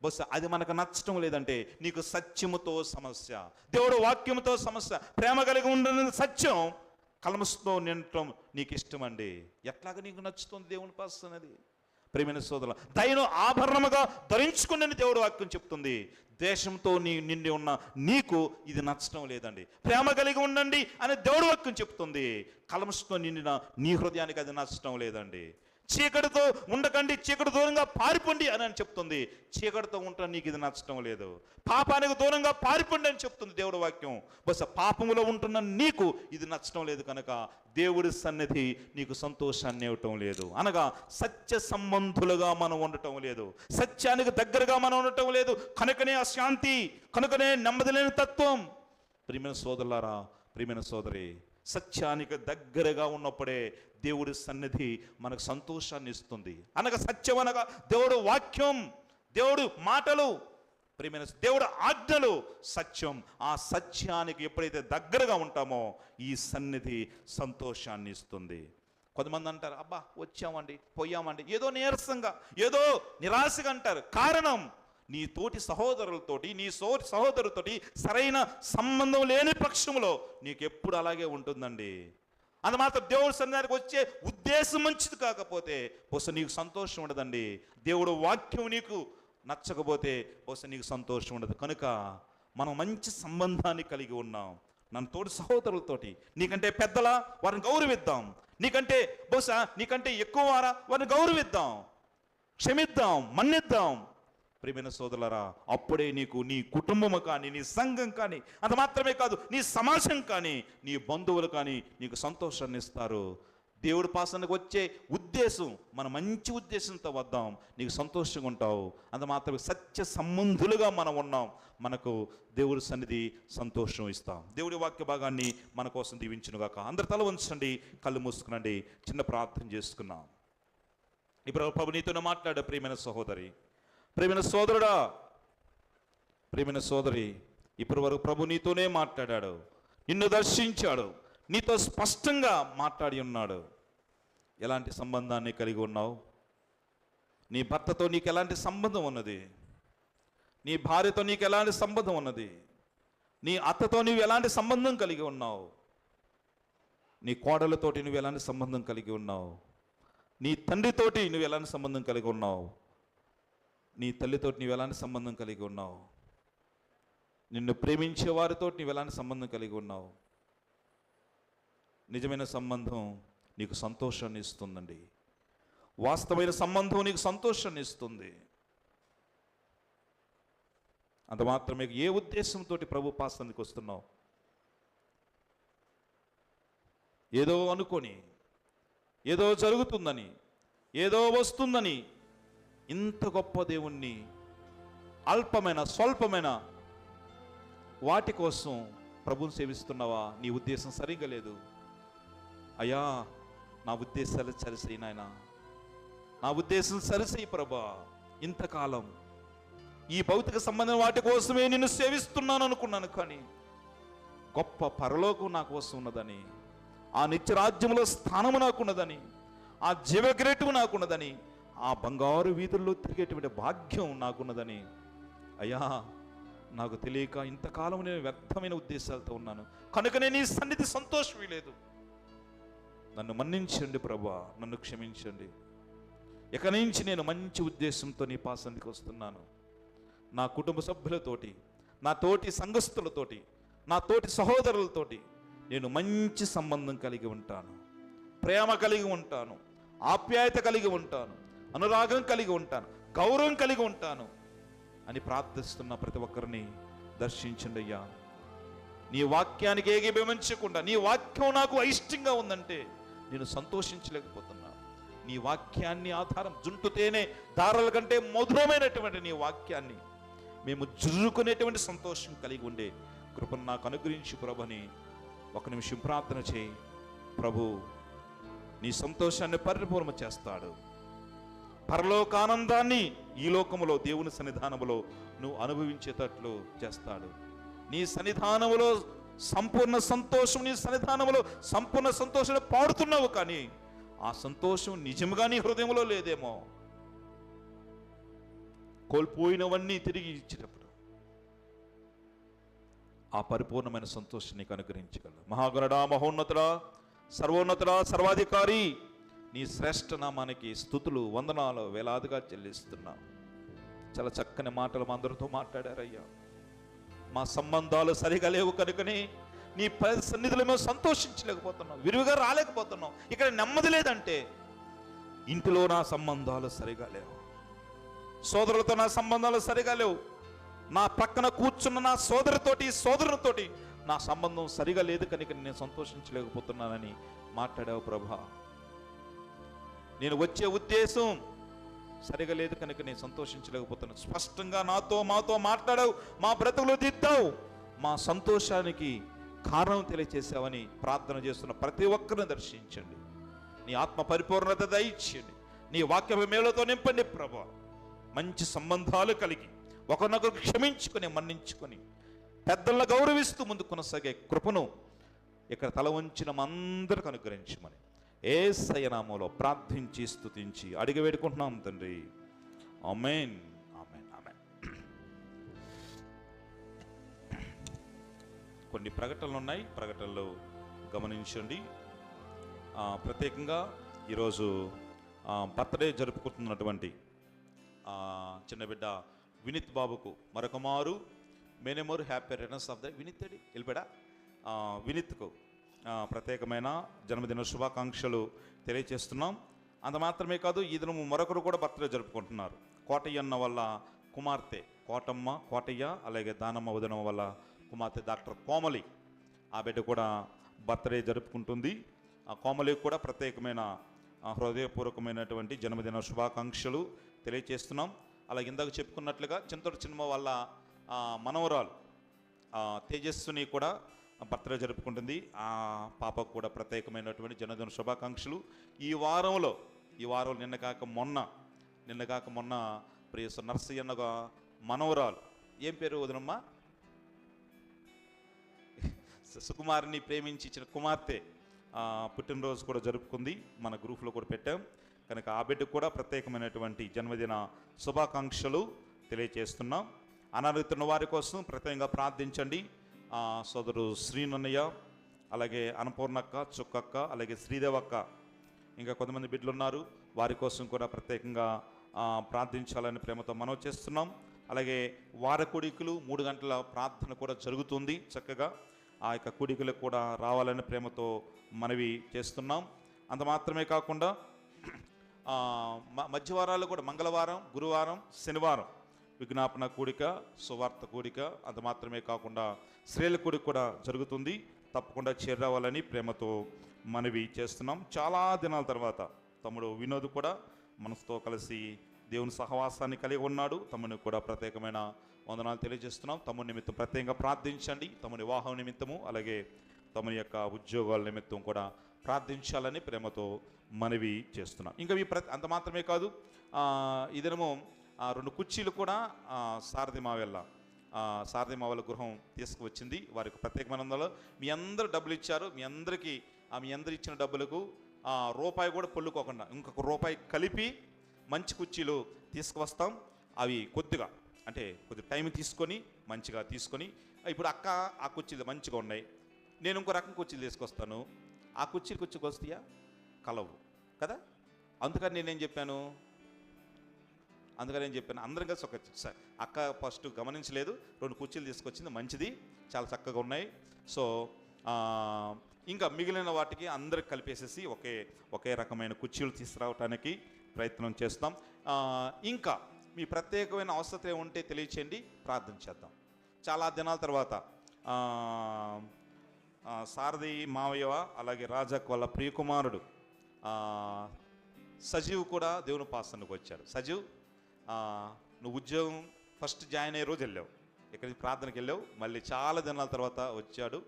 బహుశా అది మనకు నచ్చటం లేదంటే నీకు సత్యముతో సమస్య, దేవుడు వాక్యముతో సమస్య. ప్రేమ కలిగి ఉండని సత్యం కలమస్తో నిండటం నీకు ఇష్టం అండి. ఎట్లాగా నీకు నచ్చుతుంది దేవుని పాస్తున్నది? ప్రియమైన సోదరుల, దయను ఆభరణముగా ధరించుకుని దేవుడు వాక్యం చెప్తుంది. దేశంతో నిండి ఉన్న నీకు ఇది నచ్చటం లేదండి, ప్రేమ కలిగి ఉండండి అని దేవుడు వాక్యం చెప్తుంది. కలమస్తో నిండిన నీ హృదయానికి అది నచ్చటం లేదండి. చీకటితో ఉండకండి, చీకటి దూరంగా పారిపోండి అని చెప్తుంది. చీకటితో ఉంటా నీకు ఇది నచ్చటం లేదు, పాపానికి దూరంగా పారిపోండి అని చెప్తుంది దేవుడు వాక్యం. బహుశా పాపములో ఉంటున్న నీకు ఇది నచ్చటం లేదు కనుక దేవుడి సన్నిధి నీకు సంతోషాన్ని ఇవ్వటం లేదు. అనగా సత్య సంబంధులుగా మనం ఉండటం లేదు, సత్యానికి దగ్గరగా మనం ఉండటం లేదు. కనుకనే అశాంతి, కనుకనే నెమ్మది లేని తత్వం. ప్రియమైన సోదరులారా, ప్రియమైన సోదరి, సత్యానికి దగ్గరగా ఉన్నప్పుడే దేవుడి సన్నిధి మనకు సంతోషాన్ని ఇస్తుంది. అనగా సత్యం అనగా దేవుడు వాక్యం, దేవుడు మాటలు, ప్రియమైన దేవుడు ఆజ్ఞలు, సత్యం. ఆ సత్యానికి ఎప్పుడైతే దగ్గరగా ఉంటామో ఈ సన్నిధి సంతోషాన్ని ఇస్తుంది. కొంతమంది అంటారు, అబ్బా వచ్చామండి పోయామండి, ఏదో నీరసంగా ఏదో నిరాశగా అంటారు. కారణం నీ తోటి సహోదరులతోటి, నీ సహోదరులతోటి సరైన సంబంధం లేని పక్షంలో నీకు ఎప్పుడు అలాగే ఉంటుందండి. అది మాత్రం దేవుడి సన్నిధానికి వచ్చే ఉద్దేశం మంచిది కాకపోతే బహుశా నీకు సంతోషం ఉండదండి. దేవుడు వాక్యం నీకు నచ్చకపోతే బహుశా నీకు సంతోషం ఉండదు. కనుక మనం మంచి సంబంధాన్ని కలిగి ఉన్నాం మన తోటి సహోదరులతోటి. నీకంటే పెద్దలా వారిని గౌరవిద్దాం, బహుశా నీకంటే ఎక్కువ వారా వారిని గౌరవిద్దాం, క్షమిద్దాం, మన్నిద్దాం. ప్రియమైన సోదరులారా, అప్పుడే నీకు నీ కుటుంబము కానీ, నీ సంఘం కానీ, అంత మాత్రమే కాదు నీ సమాజం కానీ, నీ బంధువులు కానీ నీకు సంతోషాన్ని ఇస్తారు. దేవుడి పాసనకు వచ్చే ఉద్దేశం, మన మంచి ఉద్దేశంతో వద్దాం, నీకు సంతోషంగా ఉంటావు. అంత మాత్రమే సత్య సంబంధులుగా మనం ఉన్నాం, మనకు దేవుడి సన్నిధి సంతోషం ఇస్తాం. దేవుడి వాక్య భాగాన్ని మన కోసం దీవించునుగాక. అందరు తల వంచండి, కళ్ళు మూసుకునండి, చిన్న ప్రార్థన చేసుకున్నాం. ఇప్పుడు ప్రభు నీతోనే మాట్లాడే ప్రియమైన సహోదరి, ప్రియమైన సోదరుడా, ప్రియమైన సోదరి, ఇప్పటి వరకు ప్రభు నీతోనే మాట్లాడాడు, నిన్ను దర్శించాడు, నీతో స్పష్టంగా మాట్లాడి ఉన్నాడు. ఎలాంటి సంబంధాన్ని కలిగి ఉన్నావు? నీ భర్తతో నీకు ఎలాంటి సంబంధం ఉన్నది? నీ భార్యతో నీకు ఎలాంటి సంబంధం ఉన్నది? నీ అత్తతో నువ్వు ఎలాంటి సంబంధం కలిగి ఉన్నావు? నీ కోడలతోటి నువ్వు ఎలాంటి సంబంధం కలిగి ఉన్నావు? నీ తండ్రితోటి నువ్వు ఎలాంటి సంబంధం కలిగి ఉన్నావు? నీ తల్లితోటి నువ్వు ఎలాంటి సంబంధం కలిగి ఉన్నావు? నిన్ను ప్రేమించే వారితో నీవు ఎలాంటి సంబంధం కలిగి ఉన్నావు? నిజమైన సంబంధం నీకు సంతోషాన్ని ఇస్తుందండి. వాస్తవమైన సంబంధం నీకు సంతోషాన్ని ఇస్తుంది. అంత మాత్రమే. ఏ ఉద్దేశంతో ప్రభు పాస్తానికి వస్తున్నావు? ఏదో అనుకొని, ఏదో జరుగుతుందని, ఏదో వస్తుందని ఇంత గొప్ప దేవుణ్ణి అల్పమైన స్వల్పమైన వాటి కోసం ప్రభువుని సేవిస్తున్నావా? నీ ఉద్దేశం సరిగ్గా లేదు. అయ్యా, నా ఉద్దేశాలు సరిసేయి నాయనా, నా ఉద్దేశం సరిసేయి ప్రభా. ఇంతకాలం ఈ భౌతిక సంబంధం వాటి కోసమే నిన్ను సేవిస్తున్నాను అనుకున్నాను, కానీ గొప్ప పరలోకం నా కోసం ఉన్నదని, ఆ నిత్యరాజ్యంలో స్థానము నాకున్నదని, ఆ జీవగ్రేటము నాకున్నదని, ఆ బంగారు వీధుల్లో తిరిగేటువంటి భాగ్యం నాకున్నదని, అయ్యా నాకు తెలియక ఇంతకాలం నేను వ్యర్థమైన ఉద్దేశాలతో ఉన్నాను, కనుకనే నీ సన్నిధి సంతోషమే లేదు. నన్ను మన్నించండి ప్రభా, నన్ను క్షమించండి. ఇక నుంచి నేను మంచి ఉద్దేశంతో నీ పాసందికి వస్తున్నాను. నా కుటుంబ సభ్యులతోటి, నా తోటి సంఘస్థులతోటి, నా తోటి సహోదరులతోటి నేను మంచి సంబంధం కలిగి ఉంటాను, ప్రేమ కలిగి ఉంటాను, ఆప్యాయత కలిగి ఉంటాను, అనురాగం కలిగి ఉంటాను, గౌరవం కలిగి ఉంటాను అని ప్రార్థిస్తున్న ప్రతి ఒక్కరిని దర్శించండి అయ్యా. నీ వాక్యానికి ఏకీభవించకుండా, నీ వాక్యం నాకు అయిష్టంగా ఉందంటే నేను సంతోషించలేకపోతున్నా. నీ వాక్యాన్ని ఆధారం, జుంటుతేనే దారాల కంటే మధురమైనటువంటి నీ వాక్యాన్ని మేము జుర్రుకునేటువంటి సంతోషం కలిగి ఉండే కృపను నాకు అనుగ్రహించి ప్రభుని ఒక నిమిషం ప్రార్థన చేయి. ప్రభు నీ సంతోషాన్ని పరిపూర్ణ చేస్తాడు. పరలోక ఆనందాన్ని ఈ లోకములో దేవుని సన్నిధానములో నువ్వు అనుభవించేటట్లు చేస్తాడు. నీ సన్నిధానములో సంపూర్ణ సంతోషం, నీ సన్నిధానములో సంపూర్ణ సంతోషాన్ని పాడుతున్నావు, కానీ ఆ సంతోషం నిజంగా నీ హృదయంలో లేదేమో. కోల్పోయినవన్నీ తిరిగి ఇచ్చేటప్పుడు ఆ పరిపూర్ణమైన సంతోషం నీకు అనుగ్రహించగలరు. మహాగణుడా, మహోన్నతుడా, సర్వోన్నతుడా, సర్వాధికారి, నీ శ్రేష్ఠ నామానికి స్తుతులు, వందనాలు వేలాదిగా చెల్లిస్తున్నా. చాలా చక్కని మాటలు మా అందరితో మాట్లాడారయ్యా. మా సంబంధాలు సరిగా లేవు కనుకనే నీ సన్నిధిలో మేము సంతోషించలేకపోతున్నాం, విరివిగా రాలేకపోతున్నాం. ఇక్కడ నెమ్మది లేదంటే ఇంటిలో నా సంబంధాలు సరిగా లేవు, సోదరులతో నా సంబంధాలు సరిగా లేవు, నా పక్కన కూర్చున్న నా సోదరునితోటి నా సంబంధం సరిగా లేదు కనుక నేను సంతోషించలేకపోతున్నానని మాట్లాడావు ప్రభా. నేను వచ్చే ఉద్దేశం సరిగా లేదు కనుక నేను సంతోషించలేకపోతున్నాను. స్పష్టంగా మాతో మాట్లాడావు, మా బ్రతుకులు దిద్దావు, మా సంతోషానికి కారణం తెలియచేసావని ప్రార్థన చేస్తున్న ప్రతి ఒక్కరిని దర్శించండి. నీ ఆత్మ పరిపూర్ణత దయచేయండి. నీ వాక్య మేలుతో నింపండి ప్రభా. మంచి సంబంధాలు కలిగి ఒకరినొకరు క్షమించుకొని మన్నించుకొని పెద్దలను గౌరవిస్తూ ముందు కొనసాగే కృపను ఇక్కడ తల వంచిన అందరికి అనుగ్రహించమని యేసయ్య నామములో ప్రార్థించి స్తుతించి అడిగి వేడుకుంటున్నాం తండ్రి. ఆమేన్, ఆమేన్, ఆమేన్. కొన్ని ప్రకటనలు ఉన్నాయి, ప్రకటనలు గమనించండి. ప్రత్యేకంగా ఈరోజు బర్త్డే జరుపుకుంటున్నటువంటి చిన్న బిడ్డ వినీత్ బాబుకు మరొక మారు many more happy returns of the Vineeth వెళ్ళిపోయా వినీత్కు ప్రత్యేకమైన జన్మదిన శుభాకాంక్షలు తెలియజేస్తున్నాం. అంత మాత్రమే కాదు, ఈ దినము మరొకరు కూడా బర్త్డే జరుపుకుంటున్నారు. కోటయ్య అన్న వల్ల కుమార్తె కోటయ్య, అలాగే దానమ్మ వదనమ్మ వల్ల కుమార్తె డాక్టర్ కోమలి, ఆ బిడ్డ కూడా బర్త్డే జరుపుకుంటుంది. ఆ కోమలికి కూడా ప్రత్యేకమైన హృదయపూర్వకమైనటువంటి జన్మదిన శుభాకాంక్షలు తెలియజేస్తున్నాం. అలాగే ఇందాక చెప్పుకున్నట్లుగా చింతోడు చిన్నమ్మ వల్ల మనవరాలు తేజస్సుని కూడా బర్త్డే జరుపుకుంటుంది. ఆ పాపకు కూడా ప్రత్యేకమైనటువంటి జన్మదిన శుభాకాంక్షలు. ఈ వారంలో నిన్న కాక మొన్న ప్రియ నర్సయ్య అన్న మనవరాలు, ఏం పేరు వదనమ్మా, సుకుమారిని ప్రేమించి ఇచ్చిన కుమార్తె పుట్టినరోజు కూడా జరుపుకుంది. మన గ్రూప్లో కూడా పెట్టాం కనుక ఆ బిడ్డకు కూడా ప్రత్యేకమైనటువంటి జన్మదిన శుభాకాంక్షలు తెలియజేస్తున్నాం. అనారోగ్యతున్న వారి కోసం ప్రత్యేకంగా ప్రార్థించండి. సోదరు శ్రీనన్నయ్య, అలాగే అన్నపూర్ణక్క, చుక్కక్క, అలాగే శ్రీదేవక్క, ఇంకా కొంతమంది బిడ్డలు ఉన్నారు, వారి కోసం కూడా ప్రత్యేకంగా ప్రార్థించాలని ప్రేమతో మనవి చేస్తున్నాం. అలాగే వార కూడికలు 3 గంటల ప్రార్థన కూడా జరుగుతుంది. చక్కగా ఆ యొక్క కూడికలకు కూడా రావాలని ప్రేమతో మనవి చేస్తున్నాం. అంత మాత్రమే కాకుండా మధ్యవారాలు కూడా మంగళవారం, గురువారం, శనివారం విజ్ఞాపన కూడిక, సువార్త కూడిక, అంత మాత్రమే కాకుండా స్త్రీల కూడిక కూడా జరుగుతుంది. తప్పకుండా చేరావాలని ప్రేమతో మనవి చేస్తున్నాం. చాలా దినాల తర్వాత తమ్ముడు వినోద్ కూడా మనసుతో కలిసి దేవుని సహవాసాన్ని కలిగి ఉన్నాడు. తమ్ముని కూడా ప్రత్యేకమైన వందనాలు తెలియజేస్తున్నాం. తమ్ముని నిమిత్తం ప్రత్యేకంగా ప్రార్థించండి. తమ్ముని వివాహం నిమిత్తము, అలాగే తమ్ముని యొక్క ఉద్యోగాల నిమిత్తం కూడా ప్రార్థించాలని ప్రేమతో మనవి చేస్తున్నాం. ఇంకా అంత మాత్రమే కాదు, ఈ దినము 2 కుర్చీలు కూడా సారథి మావెళ్ళ గృహం తీసుకువచ్చింది. వారికి ప్రత్యేకమైన మీ అందరూ డబ్బులు ఇచ్చారు. మీ అందరు ఇచ్చిన డబ్బులకు రూపాయి కూడా పొల్లుకోకుండా ఇంకొక రూపాయి కలిపి మంచి కుర్చీలు తీసుకువస్తాం. అవి కొద్దిగా టైం తీసుకొని మంచిగా తీసుకొని, ఇప్పుడు అక్క ఆ కుర్చీలు మంచిగా ఉన్నాయి, నేను ఇంకో రకం కుర్చీలు తీసుకొస్తాను, ఆ కుర్చీలకు వస్తాయా కలవు కదా. అందుకని నేనేం చెప్పాను, అందరం కలిసి ఒక అక్క ఫస్ట్ గమనించలేదు, 2 కుర్చీలు తీసుకొచ్చింది, మంచిది, చాలా చక్కగా ఉన్నాయి. సో ఇంకా మిగిలిన వాటికి అందరికి కలిపేసేసి ఒకే రకమైన కుర్చీలు తీసుకురావడానికి ప్రయత్నం చేస్తాం. ఇంకా మీ ప్రత్యేకమైన అవసరం ఉంటే తెలియచేయండి, ప్రార్థన చేద్దాం. చాలా దినాల తర్వాత సారథి మావయ్య, అలాగే రాజాకు వాళ్ళ ప్రియకుమారుడు సజీవ్ కూడా దేవుని పాసనకు వచ్చాడు. సజీవ్, నువ్వు ఉద్యోగం ఫస్ట్ జాయిన్ అయ్యే రోజు వెళ్ళావు, ఇక్కడికి ప్రార్థనకి వెళ్ళావు, మళ్ళీ చాలా దినాల తర్వాత వచ్చాడు.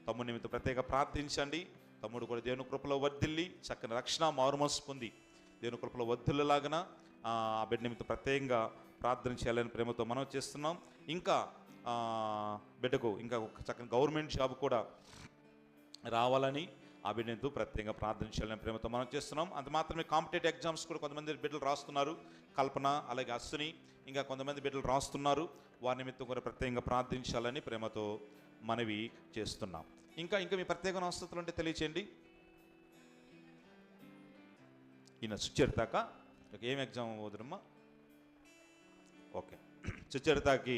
తమ్ముడి నిమిత్తం ప్రత్యేక ప్రార్థించండి. తమ్ముడు కూడా దేవుని కృపలో వర్ధిల్లి చక్కని రక్షణ మారుమనసు పొంది దేవుని కృపలో వర్ధిల్లులాగన ఆ బిడ్డ నిమిత్తం ప్రత్యేకంగా ప్రార్థన చేయాలని ప్రేమతో మనం చేస్తున్నాం. ఇంకా బిడ్డకు ఇంకా ఒక చక్కని గవర్నమెంట్ జాబ్ కూడా రావాలని ఆ బిడ్డతో ప్రత్యేకంగా ప్రార్థన చేయాలని ప్రేమతో మనం చేస్తున్నాం. అంత మాత్రమే కాంపిటేటివ్ ఎగ్జామ్స్ కూడా కొంతమంది బిడ్డలు రాస్తున్నారు. కల్పన, అలాగే అశ్విని, ఇంకా కొంతమంది బిడ్డలు రాస్తున్నారు. వారి నిమిత్తం కూడా ప్రత్యేకంగా ప్రార్థించాలని ప్రేమతో మనవి చేస్తున్నాం. ఇంకా మీ ప్రత్యేకమైన అవసరాలు ఉంటే తెలియచేయండి. ఈయన సుచరితాక ఏం ఎగ్జామ్ వదురమ్మా? ఓకే, సుచరితాకి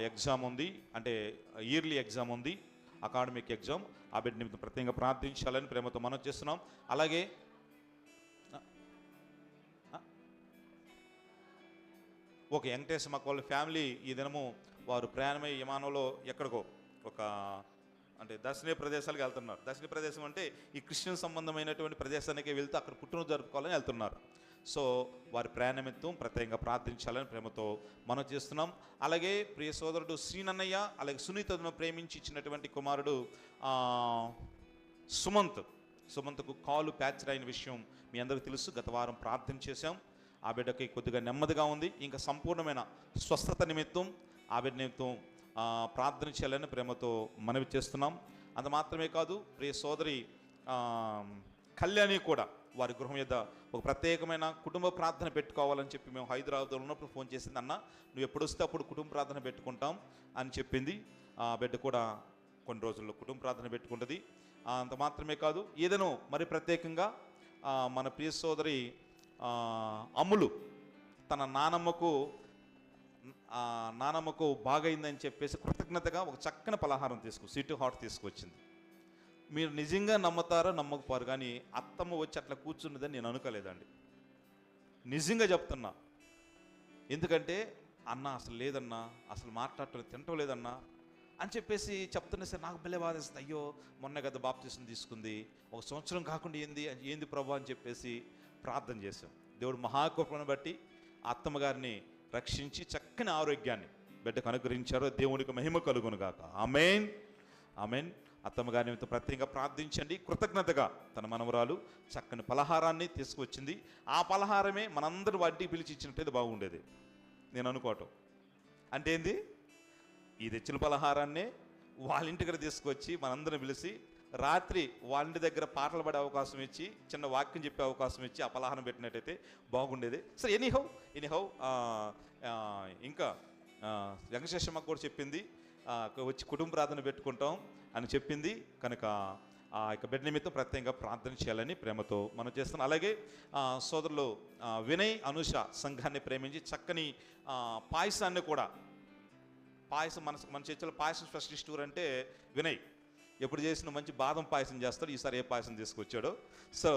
ఎగ్జామ్ ఉంది, అంటే ఇయర్లీ ఎగ్జామ్ ఉంది, అకాడమిక్ ఎగ్జామ్. ఆ బిడ్డ నిమిత్తం ప్రత్యేకంగా ప్రార్థించాలని ప్రేమతో మనం చేస్తున్నాం. అలాగే ఓకే, వెంకటేశ్వర మాకు వాళ్ళ ఫ్యామిలీ ఈ దినము వారు ప్రయాణమై విమానంలో ఎక్కడికో ఒక దర్శనీయ ప్రదేశాలకు వెళ్తున్నారు. దర్శనీయ ప్రదేశం అంటే ఈ క్రిస్టియన్ సంబంధమైనటువంటి ప్రదేశానికి వెళ్తూ అక్కడ పుట్టినరోజు జరుపుకోవాలని వెళ్తున్నారు. సో వారి ప్రయాణమిత్తం ప్రత్యేకంగా ప్రార్థించాలని ప్రేమతో మనం చేస్తున్నాం. అలాగే ప్రియ సోదరుడు శ్రీనన్నయ్య, అలాగే సునీతను ప్రేమించి ఇచ్చినటువంటి కుమారుడు సుమంత్కు కాలు ప్యాచర్ అయిన విషయం మీ అందరికీ తెలుసు. గత వారం ప్రార్థన చేశాం. ఆ బిడ్డకి కొద్దిగా నెమ్మదిగా ఉంది. ఇంకా సంపూర్ణమైన స్వస్థత నిమిత్తం ఆ బిడ్డ నిమిత్తం ప్రార్థన చేయాలని ప్రేమతో మనవి చేస్తున్నాం. అంత మాత్రమే కాదు, ప్రియ సోదరి కళ్యాణి కూడా వారి గృహం మీద ఒక ప్రత్యేకమైన కుటుంబ ప్రార్థన పెట్టుకోవాలని చెప్పి మేము హైదరాబాద్లో ఉన్నప్పుడు ఫోన్ చేసింది. అన్న, నువ్వు ఎప్పుడు వస్తే అప్పుడు కుటుంబ ప్రార్థన పెట్టుకుంటాం అని చెప్పింది. ఆ బిడ్డ కూడా కొన్ని రోజుల్లో కుటుంబ ప్రార్థన పెట్టుకుంటుంది. అంత మాత్రమే కాదు, ఏదైనా మరి ప్రత్యేకంగా మన ప్రియ సోదరి అమ్ములు తన నానమ్మకు బాగైందని చెప్పేసి కృతజ్ఞతగా ఒక చక్కని పలహారం స్వీట్ హాట్ తీసుకొచ్చింది. మీరు నిజంగా నమ్ముతారో నమ్మకపోరు, కానీ అత్తమ్మ వచ్చి అట్లా కూర్చున్నదని నేను అనుకోలేదండి. నిజంగా చెప్తున్నా. ఎందుకంటే అన్న అసలు లేదన్నా, అసలు మాట్లాడటం తినటం లేదన్నా అని చెప్పేసి చెప్తున్నా. సరే, నాకు భలే బాధేస్తుంది. అయ్యో, మొన్న కదా బాప్తిసం తీసుకుంది, 1 సంవత్సరం కాకుండా ఏంది ప్రభు అని చెప్పేసి ప్రార్థన చేశాం. దేవుడు మహాకృపను బట్టి అత్తమ్మ గారిని రక్షించి చక్కని ఆరోగ్యాన్ని బిడ్డకు అనుగ్రహించారు. దేవునికి మహిమ కలుగును గాక. ఆమేన్, ఆమేన్. అత్తమ్మ గారి నిమిత్తం ప్రత్యేకంగా ప్రార్థించండి. కృతజ్ఞతగా తన మనవరాలు చక్కని పలహారాన్ని తీసుకువచ్చింది. ఆ పలహారమే మనందరూ వాటికి పిలిచి ఇచ్చినట్టయితే బాగుండేది నేను అనుకోవటం. అంటే ఏంది, ఈ తెచ్చిన పలహారాన్నే వాళ్ళ ఇంటి దగ్గర తీసుకొచ్చి మనందరం పిలిచి రాత్రి వాళ్ళ ఇంటి దగ్గర పాటలు పడే అవకాశం ఇచ్చి, చిన్న వాక్యం చెప్పే అవకాశం ఇచ్చి ఆ పలహారం పెట్టినట్టయితే బాగుండేది. సరే, ఎనీహౌ ఇంకా వెంకటేశ్వరమ్మ కూడా చెప్పింది వచ్చి కుటుంబ ప్రార్థన పెట్టుకుంటాం అని చెప్పింది. కనుక ఆ యొక్క బిడ్డ నిమిత్తం ప్రత్యేకంగా ప్రార్థన చేయాలని ప్రేమతో మనం చేస్తున్నాం. అలాగే సోదరులు వినయ్ అనుష సంఘాన్ని ప్రేమించి చక్కని పాయసాన్ని కూడా, పాయసం మన చర్చలో పాయసం స్పెషలిస్ట్ అంటే వినయ్ ఎప్పుడు చేసిన మంచి బాదం పాయసం చేస్తాడు. ఈసారి ఏ పాయసం తీసుకొచ్చాడో, సో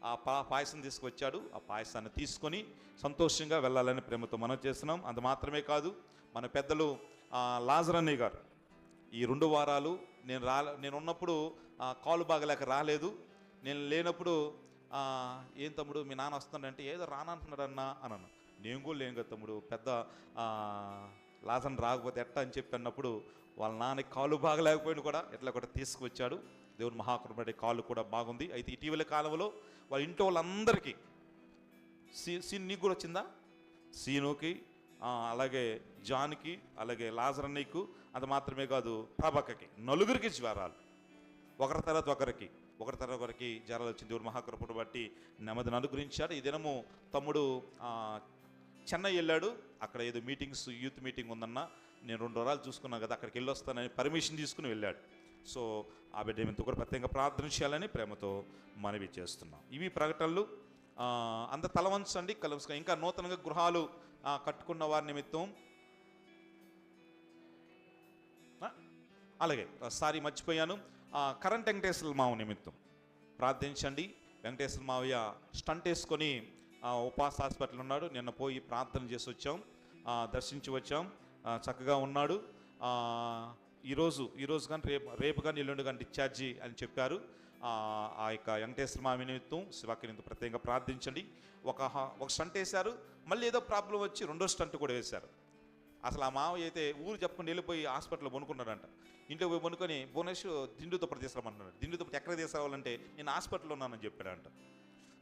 ఆ పాయసం తీసుకొచ్చాడు. ఆ పాయసాన్ని తీసుకొని సంతోషంగా వెళ్ళాలని ప్రేమతో మనం చేస్తున్నాం. అంత మాత్రమే కాదు, మన పెద్దలు లాజర్ అన్నయ్య గారు ఈ 2 వారాలు నేను ఉన్నప్పుడు కాలు బాగలేక రాలేదు. నేను లేనప్పుడు ఏం తమ్ముడు మీ నాన్న వస్తున్నాడంటే ఏదో రానంటున్నాడన్నా అన్నాను. నేను కూడా లేను కదా తమ్ముడు, పెద్ద లాజన్ రాకపోతే ఎట్టా అని చెప్పి అన్నప్పుడు వాళ్ళ నాన్నకి కాలు బాగలేకపోయినా కూడా ఎట్లా కూడా తీసుకువచ్చాడు. దేవుని మహాకృపడి కాలు కూడా బాగుంది. అయితే ఇటీవల కాలంలో వాళ్ళ ఇంట్లో వాళ్ళందరికీ సీన్ నీకు కూడా వచ్చిందా, సీనుకి, అలాగే జాన్కి, అలాగే లాజర్ అన్నయ్యకు, అది మాత్రమే కాదు ప్రభక్కకి, నలుగురికి జ్వరాలు, ఒకరి తర్వాత ఒకరికి జ్వరాలు వచ్చింది. దేవుని మహాకృపను బట్టి నెమ్మదిని అనుగ్రహించాడు. ఈ దినము తమ్ముడు చెన్నై వెళ్ళాడు. అక్కడ ఏదో మీటింగ్స్, యూత్ మీటింగ్ ఉందన్న, నేను 2 వారాలు చూసుకున్నాను కదా, అక్కడికి వెళ్ళొస్తానని పర్మిషన్ తీసుకుని వెళ్ళాడు. సో ఆ బిడ్డ నిమిత్తం కూడా ప్రత్యేకంగా ప్రార్థన చేయాలని ప్రేమతో మనవి చేస్తున్నాం. ఇవి ప్రకటనలు. అంత తలవంచండి, కలుసుకొని ఇంకా నూతనంగా గృహాలు కట్టుకున్న వారి నిమిత్తం, అలాగే సారీ మర్చిపోయాను, కరెంట్ వెంకటేశ్వర మావ నిమిత్తం ప్రార్థించండి. వెంకటేశ్వర మావయ్య స్టంట్ వేసుకొని ఉపాస హాస్పిటల్ ఉన్నాడు. నిన్న పోయి ప్రార్థన చేసి వచ్చాం, దర్శించి వచ్చాం, చక్కగా ఉన్నాడు. ఈరోజు కానీ రేపు కానీ ఎల్లుండి కానీ డిశ్చార్జి అని చెప్పారు. ఆ యొక్క వెంకటేశ్వర మావి నిమిత్తం శివాకి నిమిత్తం ప్రత్యేకంగా ప్రార్థించండి. ఒక స్టంట్ వేశారు, మళ్ళీ ఏదో ప్రాబ్లం వచ్చి 2వ స్టంట్ కూడా వేశారు. అసలు ఆ మావయ్య అయితే ఊరు చెప్పుకొని వెళ్ళిపోయి హాస్పిటల్లో కొనుక్కున్నాడంట. ఇంట్లో పోయి కొనుక్కొని భువనేశ్వర్ దిండుతో తీసుకురమ్మన్నాడు. దిండుతో ఎక్కడ తీసుకురావాలంటే నేను హాస్పిటల్లో ఉన్నానని చెప్పాడంట.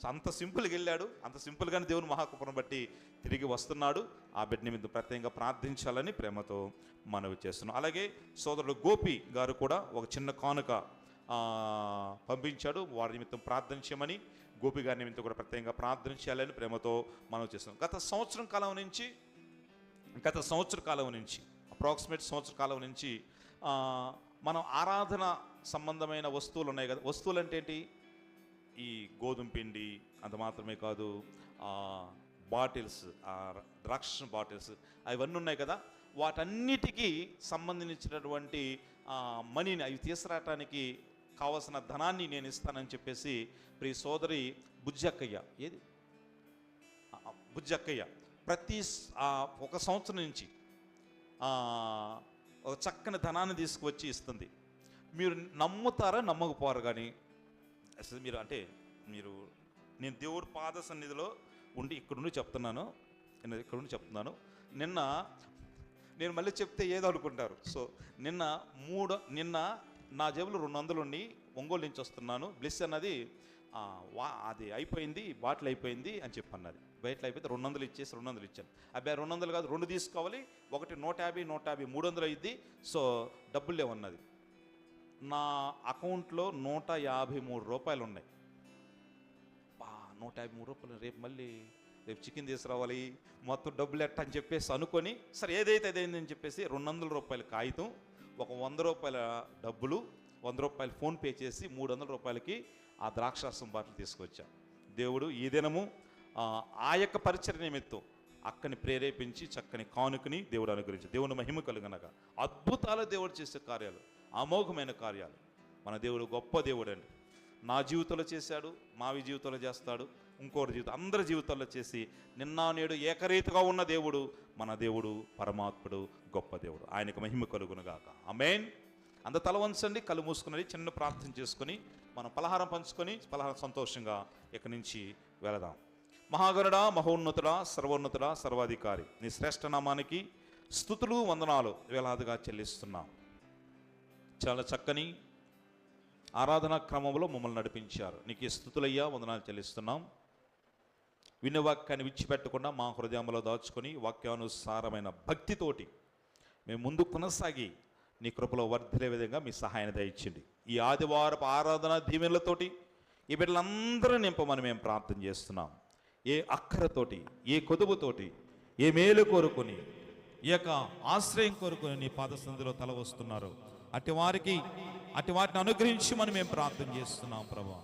సో అంత సింపుల్గా వెళ్ళాడు. అంత సింపుల్గానే దేవుని మహాకృపను బట్టి తిరిగి వస్తున్నాడు. ఆ బిడ్డ నిమిత్తం ప్రత్యేకంగా ప్రార్థించాలని ప్రేమతో మనవి చేస్తున్నాం. అలాగే సోదరుడు గోపి గారు కూడా ఒక చిన్న కానుక పంపించాడు. వారి నిమిత్తం ప్రార్థన చేయమని, గోపి గారి నిమిత్తం కూడా ప్రత్యేకంగా ప్రార్థన చేయాలని ప్రేమతో మనం చేస్తున్నాం. గత సంవత్సర కాలం నుంచి అప్రాక్సిమేట్ సంవత్సర కాలం నుంచి మనం ఆరాధన సంబంధమైన వస్తువులు ఉన్నాయి కదా. వస్తువులు అంటే ఏంటి? ఈ గోధుమ పిండి, అంత మాత్రమే కాదు, బాటిల్స్, ద్రాక్ష బాటిల్స్, అవన్నీ ఉన్నాయి కదా. వాటన్నిటికీ సంబంధించినటువంటి మనీని అవి తీసుకురావటానికి కావలసిన ధనాన్ని నేను ఇస్తానని చెప్పేసి ప్రియ సోదరి బుజ్జక్కయ్య ప్రతి ఒక సంవత్సరం నుంచి ఒక చక్కని ధనాన్ని తీసుకువచ్చి ఇస్తుంది. మీరు నమ్ముతారా నమ్మకపోరు కానీ అసలు నేను దేవుడి పాద సన్నిధిలో ఉండి ఇక్కడ నుండి చెప్తున్నాను. నిన్న నేను మళ్ళీ చెప్తే ఏదో అనుకుంటారు. సో నిన్న నా జేబులో 200 ఉండి ఒంగోలు నుంచి వస్తున్నాను. బ్లెస్ అన్నది అది అయిపోయింది, బాటిల్ అయిపోయింది అని చెప్పి అన్నది. బయటలో అయిపోతే 200 ఇచ్చేసి 200 ఇచ్చాను. అబ్బాయి 200 కాదు, 2 తీసుకోవాలి, ఒకటి 150 300 అయింది. సో డబ్బులు లేవన్నది. నా అకౌంట్లో 153 రూపాయలు ఉన్నాయి. 153 రూపాయలు, రేపు చికెన్ తీసుకురావాలి, మొత్తం డబ్బులు ఎట్ట అని చెప్పేసి అనుకొని, సరే ఏదైతే అదేందని చెప్పేసి 200 రూపాయల కాగితం, ఒక 100 రూపాయల డబ్బులు, 100 రూపాయలు ఫోన్పే చేసి 300 రూపాయలకి ఆ ద్రాక్షారసం బాటిల్ తీసుకొచ్చా. దేవుడు ఈ దినము ఆ యొక్క పరిచర్య నిమిత్తం అక్కని ప్రేరేపించి చక్కని కానుకని దేవుడు అనుగ్రహించి, దేవుని మహిమ కలుగనగా అద్భుతాలు దేవుడు చేసే కార్యాలు, అమోఘమైన కార్యాలు. మన దేవుడు గొప్ప దేవుడు అండి. నా జీవితంలో చేశాడు, మావి జీవితంలో చేస్తాడు, ఇంకోటి జీవితం, అందరి జీవితాల్లో చేసి నిన్న నేడు ఏకరీతిగా ఉన్న దేవుడు మన దేవుడు, పరమాత్ముడు, గొప్ప దేవుడు. ఆయనకు మహిమ కలుగునుగాక. ఆమేన్. అంత తల వంచండి, కళ్ళు మూసుకున్నది, చిన్న ప్రార్థన చేసుకుని మనం పలహారం పంచుకొని సంతోషంగా ఇక్కడి నుంచి వెళదాం. మహాగరుడా, మహోన్నతుడా, సర్వోన్నతుడా, సర్వాధికారి, నీ శ్రేష్ఠ నామానికి స్తుతులు వందనాలు వేలాదిగా చెల్లిస్తున్నాం. చాలా చక్కని ఆరాధనా క్రమంలో మమ్మల్ని నడిపించారు. నీకు స్తుతులయ్యా, వందనాలు చెల్లిస్తున్నాం. విన్న వాక్యాన్ని విడిచిపెట్టకుండా మా హృదయంలో దాచుకొని వాక్యానుసారమైన భక్తితోటి మేము ముందు కొనసాగి నీ కృపలో వర్ధిల్లే విధంగా మీ సహాయాన్ని దయచేయండి. ఈ ఆదివారపు ఆరాధన దీవెనలతోటి ఈ బిడ్డలందరూ నింపమని మేము ప్రార్థన చేస్తున్నాం. ఏ అక్కరతోటి, ఏ కొదువుతోటి, ఏ మేలు కోరుకొని, ఈ యొక్క ఆశ్రయం కోరుకొని నీ పాదసన్నిధిలో తల వస్తున్నారు. అట్టి వారికి అటు వాటిని అనుగ్రహించి మనం మేము ప్రార్థన చేస్తున్నాం ప్రభా.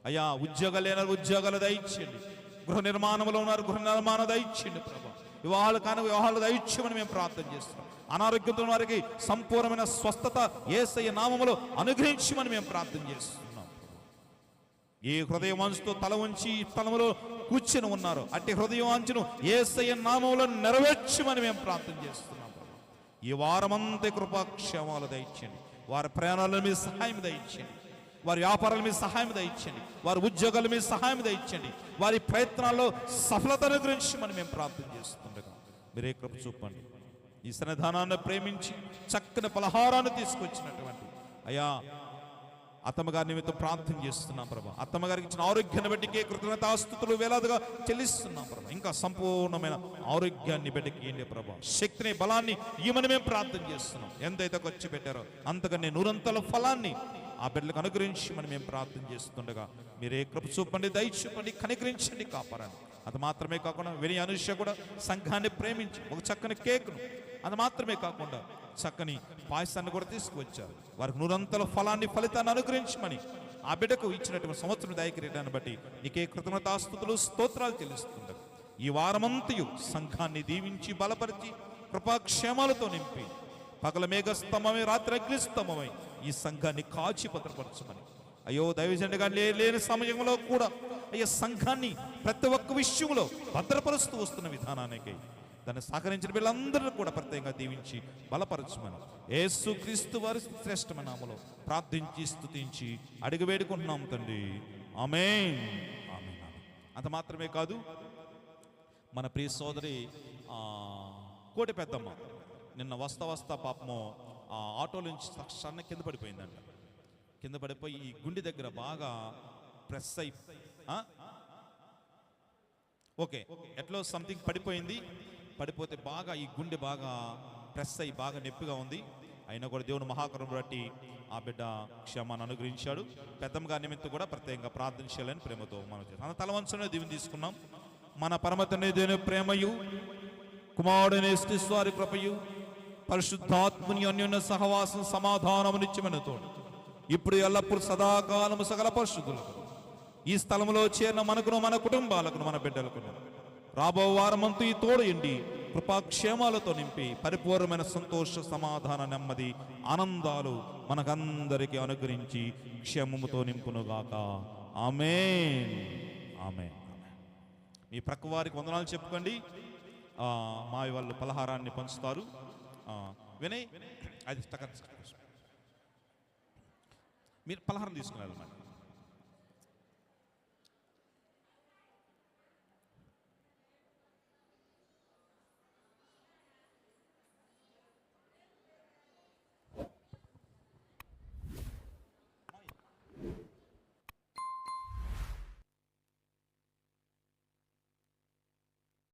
అయ్యా, ఉద్యోగాలు లేని ఉద్యోగాలు దయచేయండి. గృహ నిర్మాణంలో ఉన్నారు, గృహ నిర్మాణం దయచేయండి ప్రభా. వివాహాలు కాని వివాహాలు దయచేయమని మేము ప్రార్థన చేస్తున్నాం. అనారోగ్యంతో వారికి సంపూర్ణమైన స్వస్థత యేసయ్య నామములో అనుగ్రహించమని మేము ప్రార్థన చేస్తున్నాం. ఏ హృదయవాంఛతో తల ఉంచి స్థలములో కూర్చుని ఉన్నారో అట్టి హృదయవాంఛను యేసయ్య నామములో నెరవేర్చమని మేము ప్రార్థన చేస్తున్నాం. ఈ వారమంతా కృపాక్షేమాలు దయచేయండి. వారి ప్రయాణాల మీద సహాయం దయచేయండి. వారి వ్యాపారాల మీద సహాయం దయచేయండి. వారి ఉద్యోగాల మీద సహాయం దయచేయండి. వారి ప్రయత్నాల్లో సఫలతను గురించి మనం మేము ప్రార్థన చేస్తుండగా మీరే కృప చూపండి. ఈ సన్నిధానాన్ని ప్రేమించి చక్కని పలహారాన్ని తీసుకొచ్చినటువంటి అయ్యా అత్తమ్మగారి నిమిత్తం ప్రార్థన చేస్తున్నాం ప్రభా. అత్తమ్మగారికి ఇచ్చిన ఆరోగ్యాన్ని బట్టికే కృతజ్ఞతాస్తుతులు వేలాదిగా చెల్లిస్తున్నాం ప్రభా. ఇంకా సంపూర్ణమైన ఆరోగ్యాన్ని బిడ్డకి ఇయ్యండి ప్రభా. శక్తిని బలాన్ని ఇవ్వమని మేము ప్రార్థన చేస్తున్నాం. ఎంతైతే ఖర్చు పెట్టారో అంతకన్నా నూరంతల ఫలాన్ని ఆ బిడ్డలకు అనుగ్రహించి మనం మేము ప్రార్థన చేస్తుండగా మీరే కృప చూపండి, దయ చూపండి, కనికరించండి, కాపాడండి. అది మాత్రమే కాకుండా విని అనుష్య కూడా సంఘాన్ని ప్రేమించి ఒక చక్కని కేక్ను, అది మాత్రమే కాకుండా చక్కని పాయసాన్ని కూడా తీసుకువచ్చారు. వారికి నూరంతల ఫలితాన్ని అనుగ్రహించమని ఆ బిడ్డకు ఇచ్చినటువంటి సంవత్సరం దయకిరీటాన్ని బట్టి నీకే కృతజ్ఞతాస్తుతులు స్తోత్రాలు చెల్లిస్తుండగా ఈ వారమంతయు సంఘాన్ని దీవించి బలపరిచి కృపాక్షేమాలతో నింపి పగల మేఘస్తంభమై రాత్రి అగ్నిస్తంభమై ఈ సంఘాన్ని కాచి భద్రపరచమని అయ్యో దైవజనుడిగా లేని సమయంలో కూడా అయ్యో సంఘాన్ని ప్రతి ఒక్క విషయంలో భద్రపరుస్తూ వస్తున్న విధానానికి దాన్ని సహకరించిన వీళ్ళందరూ కూడా ప్రత్యేకంగా దీవించి బలపరచమని యేసుక్రీస్తు వారి శ్రేష్టమైన నామములో ప్రార్థించి స్తుతించి అడిగి వేడుకుంటున్నాం తండ్రి. ఆమేన్, ఆమేన్. అంత మాత్రమే కాదు, మన ప్రియ సోదరి కోటి పెద్దమ్మ నిన్న వస్తా పాపము ఆటోలో నుంచి సన్న కింద పడిపోయిందంట. కింద పడిపోయి ఈ గుండె దగ్గర బాగా ప్రెస్ అయి ఓకే ఎట్లో సంథింగ్ పడిపోతే బాగా ఈ గుండె బాగా ప్రెస్ అయ్యి బాగా నొప్పిగా ఉంది. అయినా కూడా దేవుని మహాకరుణ బట్టి ఆ బిడ్డ క్షమాన్ని అనుగ్రహించాడు. పెద్దమ్మ గారి నిమిత్తం కూడా ప్రత్యేకంగా ప్రార్థన చేయాలని ప్రేమతో మనం చేస్తాం. తల వంచనే దీవెన తీసుకున్నాం. మన పరమ తండ్రి దేవుని ప్రేమయు కుమారుడైన యేసుక్రీస్తు వారి కృపయు పరిశుద్ధాత్మని అన్యోన్య సహవాసం సమాధానము నిత్యముతో ఇప్పుడు ఎల్లప్పుడు సదాకాలము సకల పరిశుద్ధులకు ఈ స్థలంలో చేరిన మనకును మన కుటుంబాలకు మన బిడ్డలకును రాబో వారమంతు ఈ తోడు ఎండి కృపాక్షేమాలతో నింపి పరిపూర్ణమైన సంతోష సమాధాన నెమ్మది ఆనందాలు మనకందరికీ అనుగ్రహించి క్షేమముతో నింపునుగాక. ఆమేన్, ఆమేన్. మీ ప్రక్క వారికి వందనాలు చెప్పుకోండి. మా వాళ్ళు పలహారాన్ని పంచుతారు. వినయ్ అది మీరు పలహారం తీసుకున్నారు.